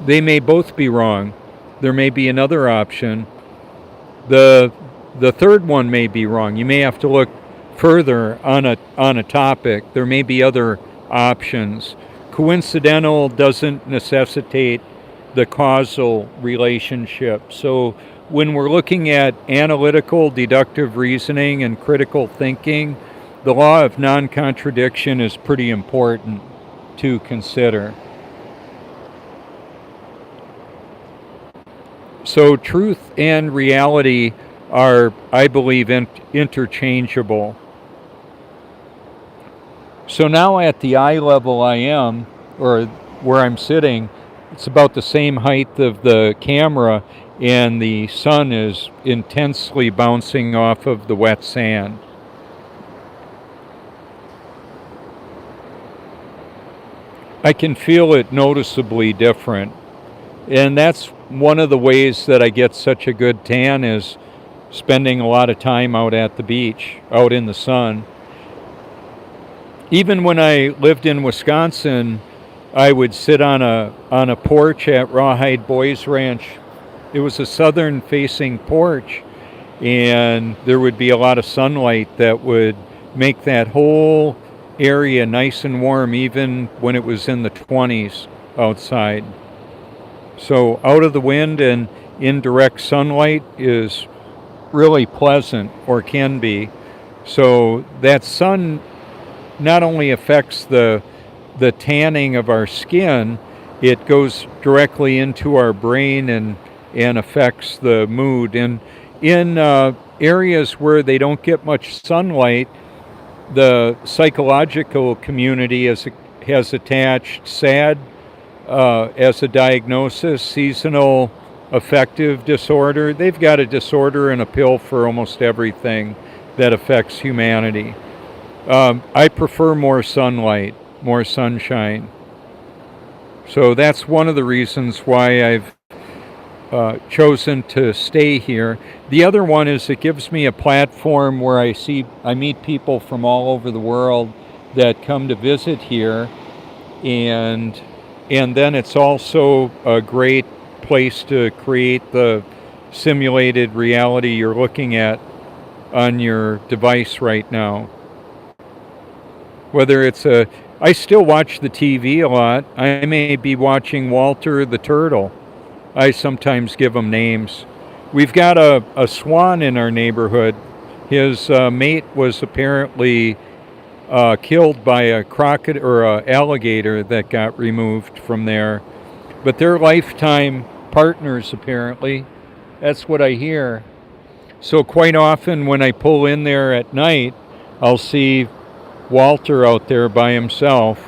Speaker 1: They may both be wrong. There may be another option. The third one may be wrong. You may have to look further on a topic. There may be other options. Coincidental doesn't necessitate the causal relationship. So when we're looking at analytical, deductive reasoning and critical thinking, the law of non-contradiction is pretty important to consider. So truth and reality are, I believe, interchangeable. So now at the eye level I am, or where I'm sitting, it's about the same height of the camera, and the sun is intensely bouncing off of the wet sand. I can feel it noticeably different. And that's one of the ways that I get such a good tan, is spending a lot of time out at the beach, out in the sun. Even when I lived in Wisconsin, I would sit on a porch at Rawhide Boys Ranch. It was a southern facing porch, and there would be a lot of sunlight that would make that whole area nice and warm, even when it was in the 20s outside. So out of the wind and in direct sunlight is really pleasant, or can be. So that sun not only affects the tanning of our skin, it goes directly into our brain and affects the mood. And in areas where they don't get much sunlight, the psychological community has attached SAD as a diagnosis, seasonal affective disorder. They've got a disorder and a pill for almost everything. that affects humanity. I prefer more sunlight, more sunshine. So that's one of the reasons why I've chosen to stay here. The other one is it gives me a platform where I meet people from all over the world that come to visit here, and then it's also a great place to create the simulated reality you're looking at on your device right now. Whether I still watch the TV a lot. I may be watching Walter the Turtle. I sometimes give him names. We've got a swan in our neighborhood. His mate was apparently killed by a crocodile or an alligator that got removed from there. But they're lifetime partners, apparently. That's what I hear. So quite often when I pull in there at night, I'll see Walter out there by himself.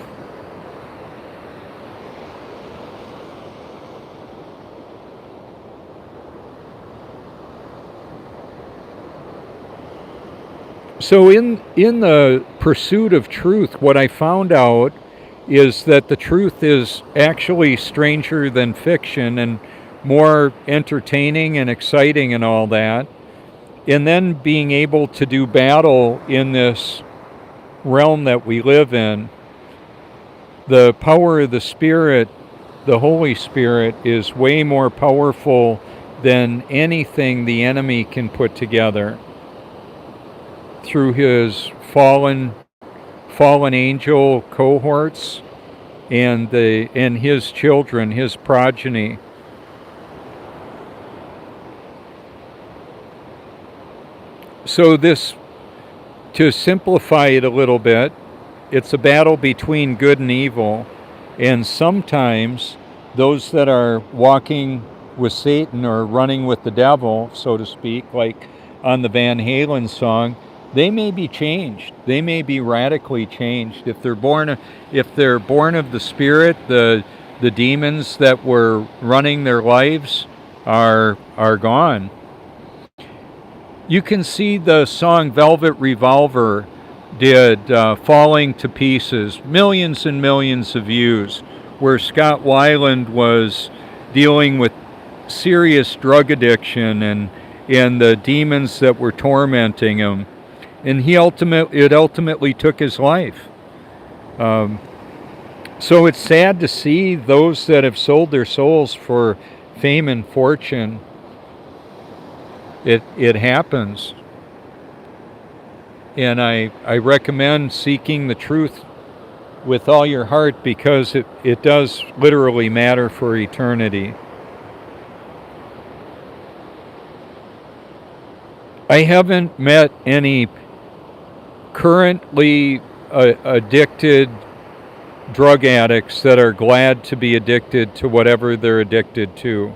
Speaker 1: So in the pursuit of truth, what I found out is that the truth is actually stranger than fiction and more entertaining and exciting and all that. And then being able to do battle in this realm that we live in, the power of the Spirit, the Holy Spirit, is way more powerful than anything the enemy can put together. Through his fallen angel cohorts and his children, his progeny. So to simplify it a little bit, it's a battle between good and evil, and sometimes those that are walking with Satan or running with the devil, so to speak, like on the Van Halen song, they may be changed. They may be radically changed. If they're born of the Spirit, the demons that were running their lives are gone. You can see the song Velvet Revolver did Falling to Pieces, millions and millions of views, where Scott Weiland was dealing with serious drug addiction and the demons that were tormenting him. And it ultimately took his life. So it's sad to see those that have sold their souls for fame and fortune. It happens. And I recommend seeking the truth with all your heart, because it does literally matter for eternity. I haven't met any currently addicted drug addicts that are glad to be addicted to whatever they're addicted to,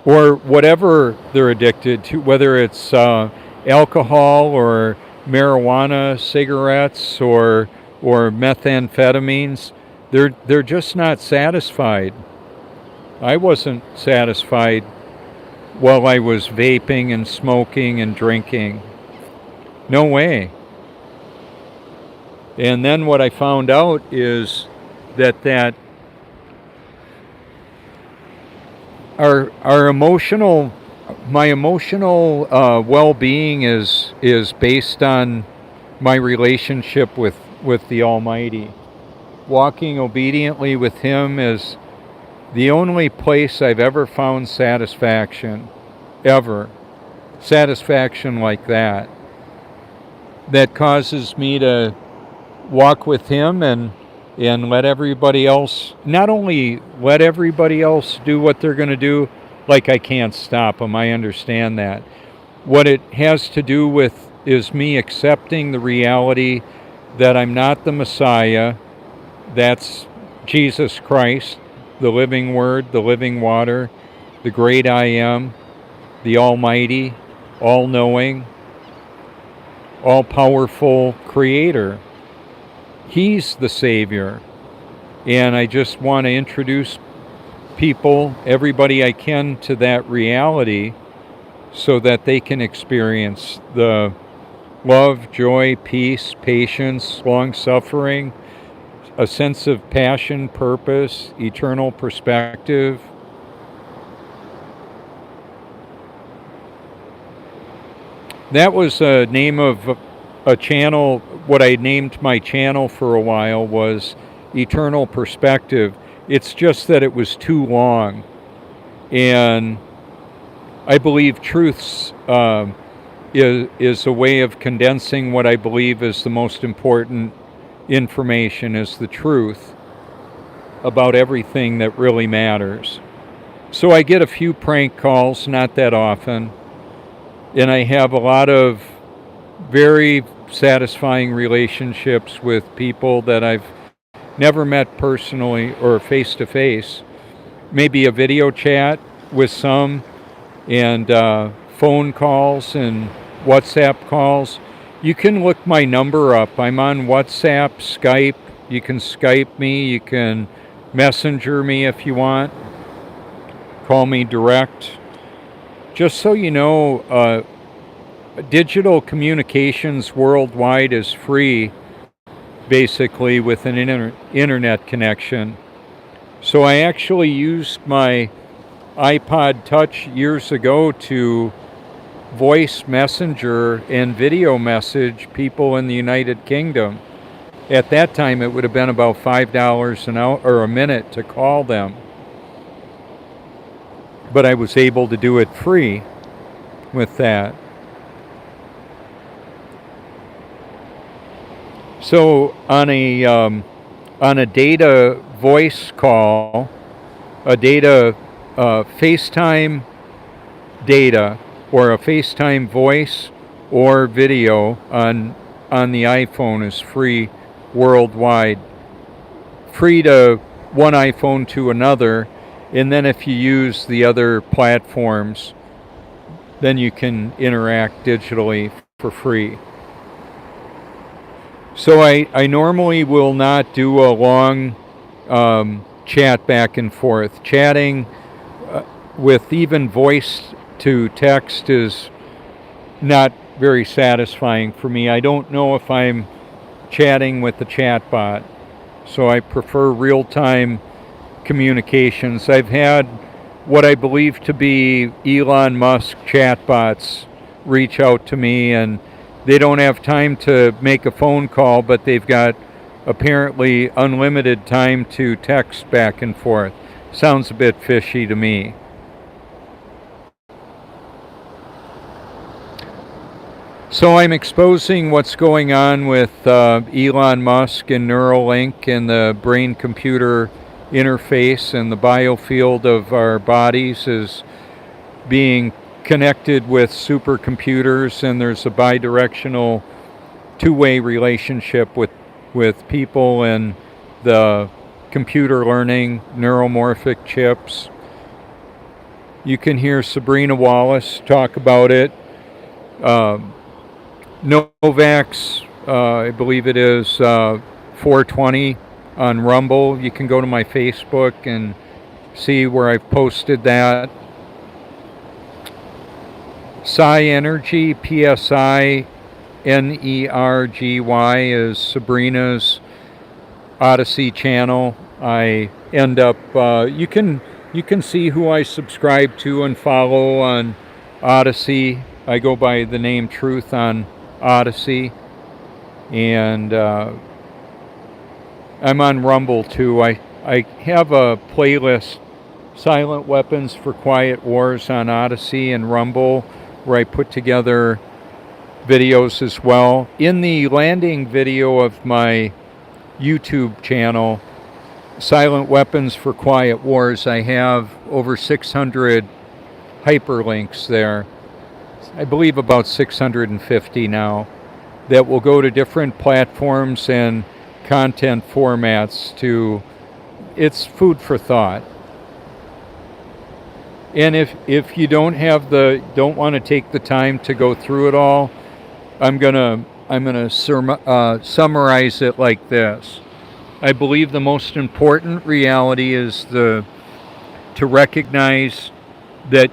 Speaker 1: or whatever they're addicted to, whether it's alcohol or marijuana, cigarettes, or methamphetamines. They're just not satisfied. I wasn't satisfied while I was vaping and smoking and drinking. No way. And then what I found out is that our emotional, my emotional well-being is based on my relationship with the Almighty. Walking obediently with Him is the only place I've ever found satisfaction, ever. Satisfaction like that causes me to walk with Him and let everybody else, not only let everybody else do what they're going to do, like I can't stop them, I understand that. What it has to do with is me accepting the reality that I'm not the Messiah. That's Jesus Christ, the living Word, the living water, the great I Am, the Almighty, all-knowing, all-powerful Creator. He's the Savior. And I just want to introduce people, everybody I can, to that reality, so that they can experience the love, joy, peace, patience, long suffering, a sense of passion, purpose, eternal perspective. That was a name of a channel. What I named my channel for a while was Eternal Perspective. It's just that it was too long. And I believe truths is a way of condensing what I believe is the most important information, is the truth about everything that really matters. So I get a few prank calls, not that often, and I have a lot of very satisfying relationships with people that I've never met personally or face to face. Maybe a video chat with some, and phone calls and WhatsApp calls. You can look my number up. I'm on WhatsApp, Skype. You can Skype me. You can Messenger me if you want. Call me direct. Just so you know, digital communications worldwide is free, basically, with an internet connection. So I actually used my iPod Touch years ago to voice messenger and video message people in the United Kingdom. At that time, it would have been about $5 an hour or a minute to call them. But I was able to do it free with that. So on a data voice call, a data FaceTime data, or a FaceTime voice or video on the iPhone is free worldwide. Free to one iPhone to another, and then if you use the other platforms, then you can interact digitally for free. So I normally will not do a long chat back and forth. Chatting with even voice to text is not very satisfying for me. I don't know if I'm chatting with the chatbot, so I prefer real-time communications. I've had what I believe to be Elon Musk chatbots reach out to me, and they don't have time to make a phone call, but they've got apparently unlimited time to text back and forth. Sounds a bit fishy to me. So I'm exposing what's going on with Elon Musk and Neuralink and the brain-computer interface, and the biofield of our bodies is being connected with supercomputers, and there's a bidirectional two-way relationship with people and the computer learning neuromorphic chips. You can hear Sabrina Wallace talk about it. Novak's, I believe it is 420 on Rumble. You can go to my Facebook and see where I've posted that. Psi Energy, PSI NERGY, is Sabrina's Odyssey channel. I end up, you can see who I subscribe to and follow on Odyssey. I go by the name Truth on Odyssey, and I'm on Rumble too. I have a playlist, Silent Weapons for Quiet Wars, on Odyssey and Rumble, where I put together videos as well. In the landing video of my YouTube channel, Silent Weapons for Quiet Wars, I have over 600 hyperlinks there. I believe about 650 now, that will go to different platforms and content formats. It's food for thought. And if you don't want to take the time to go through it all, I'm gonna summarize it like this. I believe the most important reality is to recognize that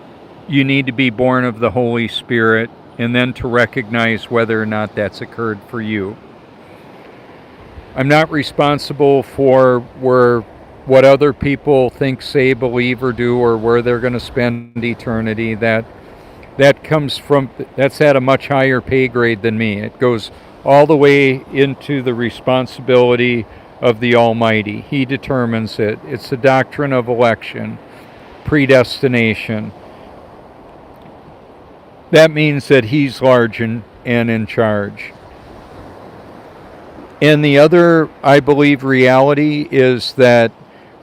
Speaker 1: you need to be born of the Holy Spirit, and then to recognize whether or not that's occurred for you. I'm not responsible for what other people think, say, believe, or do, or where they're going to spend eternity. That's at a much higher pay grade than me. It goes all the way into the responsibility of the Almighty. He determines it. It's the doctrine of election, predestination. That means that He's large and in charge. And the other, I believe, reality is that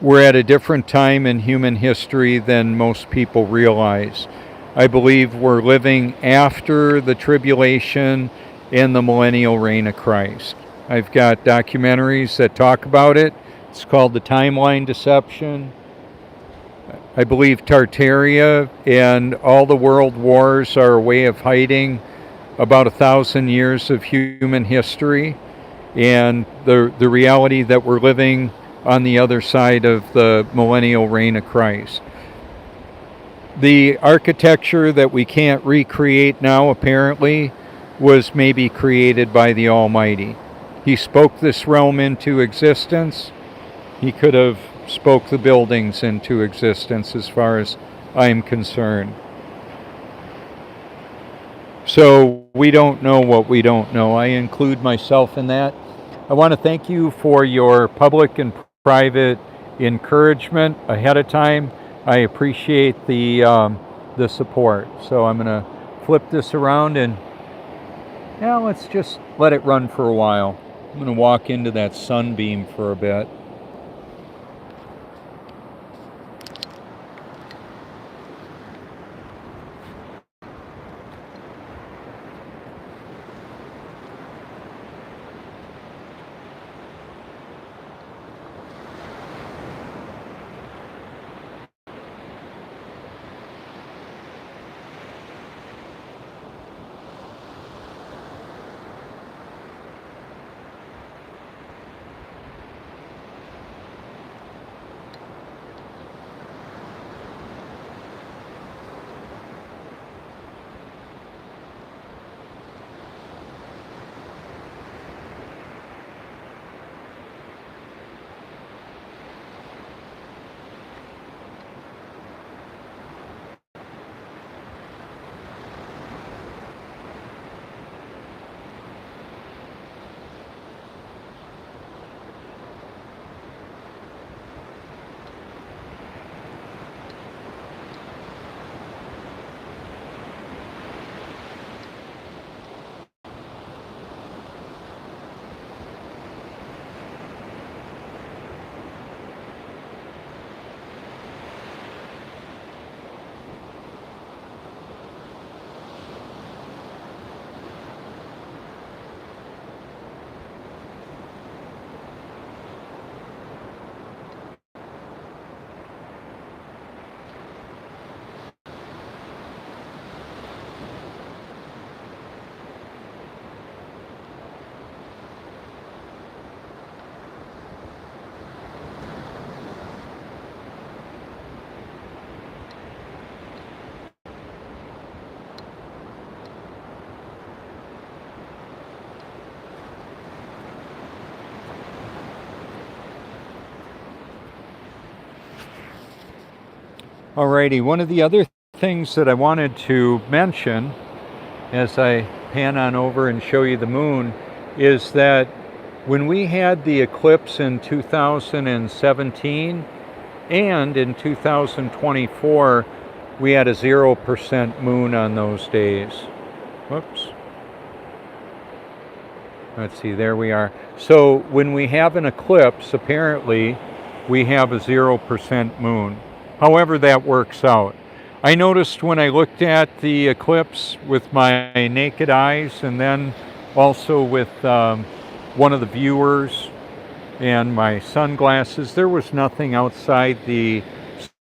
Speaker 1: we're at a different time in human history than most people realize. I believe we're living after the tribulation and the millennial reign of Christ. I've got documentaries that talk about it. It's called The Timeline Deception. I believe Tartaria and all the world wars are a way of hiding about 1,000 years of human history and the reality that we're living on the other side of the millennial reign of Christ. The architecture that we can't recreate now, apparently, was maybe created by the Almighty. He spoke this realm into existence. He could have spoke the buildings into existence, as far as I'm concerned. So we don't know what we don't know. I include myself in that. I want to thank you for your public and private encouragement ahead of time. I appreciate the support. So I'm going to flip this around and let's just let it run for a while. I'm going to walk into that sunbeam for a bit. Alrighty, one of the other things that I wanted to mention as I pan on over and show you the moon is that when we had the eclipse in 2017 and in 2024, we had a 0% moon on those days. Whoops. Let's see, there we are. So when we have an eclipse, apparently we have a 0% moon. However that works out. I noticed when I looked at the eclipse with my naked eyes and then also with one of the viewers and my sunglasses, there was nothing outside the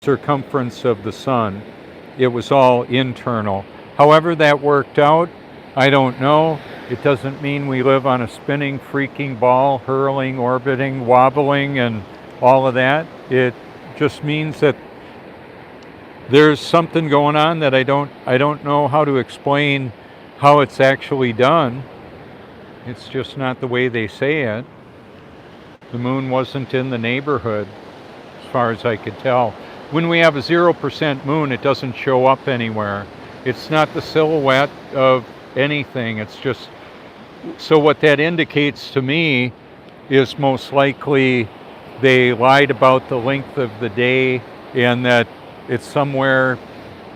Speaker 1: circumference of the sun. It was all internal. However that worked out, I don't know. It doesn't mean we live on a spinning, freaking ball, hurling, orbiting, wobbling, and all of that. It just means that there's something going on that I don't know how to explain how it's actually done. It's just not the way they say it. The moon wasn't in the neighborhood, as far as I could tell. When we have a 0% moon, it doesn't show up anywhere. It's not the silhouette of anything. It's just, so what that indicates to me is most likely they lied about the length of the day and that it's somewhere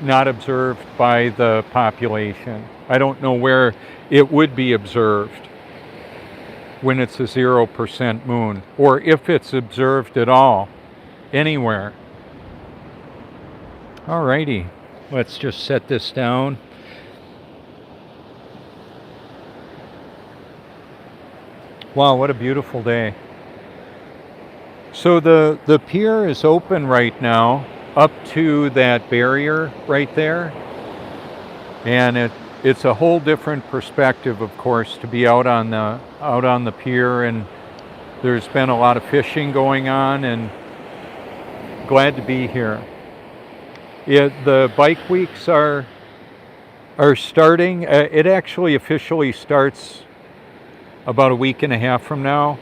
Speaker 1: not observed by the population. I don't know where it would be observed when it's a 0% moon, or if it's observed at all, anywhere. Alrighty, let's just set this down. Wow, what a beautiful day. So the pier is open right now up to that barrier right there, and it's a whole different perspective, of course, to be out on the pier, and there's been a lot of fishing going on, and glad to be here. The bike weeks are starting. It actually officially starts about a week and a half from now.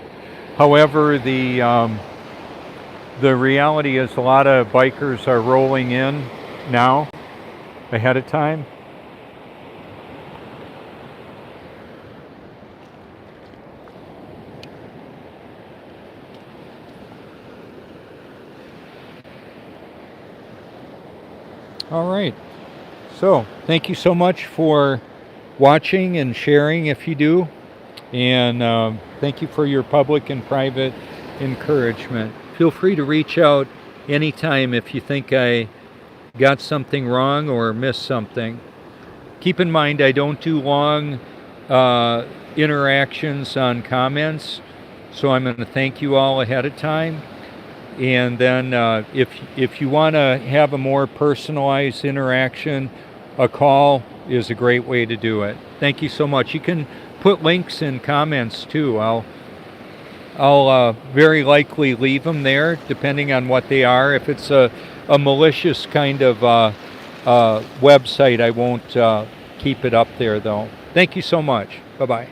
Speaker 1: However, the reality is a lot of bikers are rolling in now ahead of time. All right. So thank you so much for watching and sharing if you do. And thank you for your public and private encouragement. Feel free to reach out anytime if you think I got something wrong or missed something. Keep in mind, I don't do long interactions on comments, so I'm going to thank you all ahead of time. And then if you want to have a more personalized interaction, a call is a great way to do it. Thank you so much. You can put links in comments too. I'll very likely leave them there, depending on what they are. If it's a malicious kind of website, I won't keep it up there, though. Thank you so much. Bye-bye.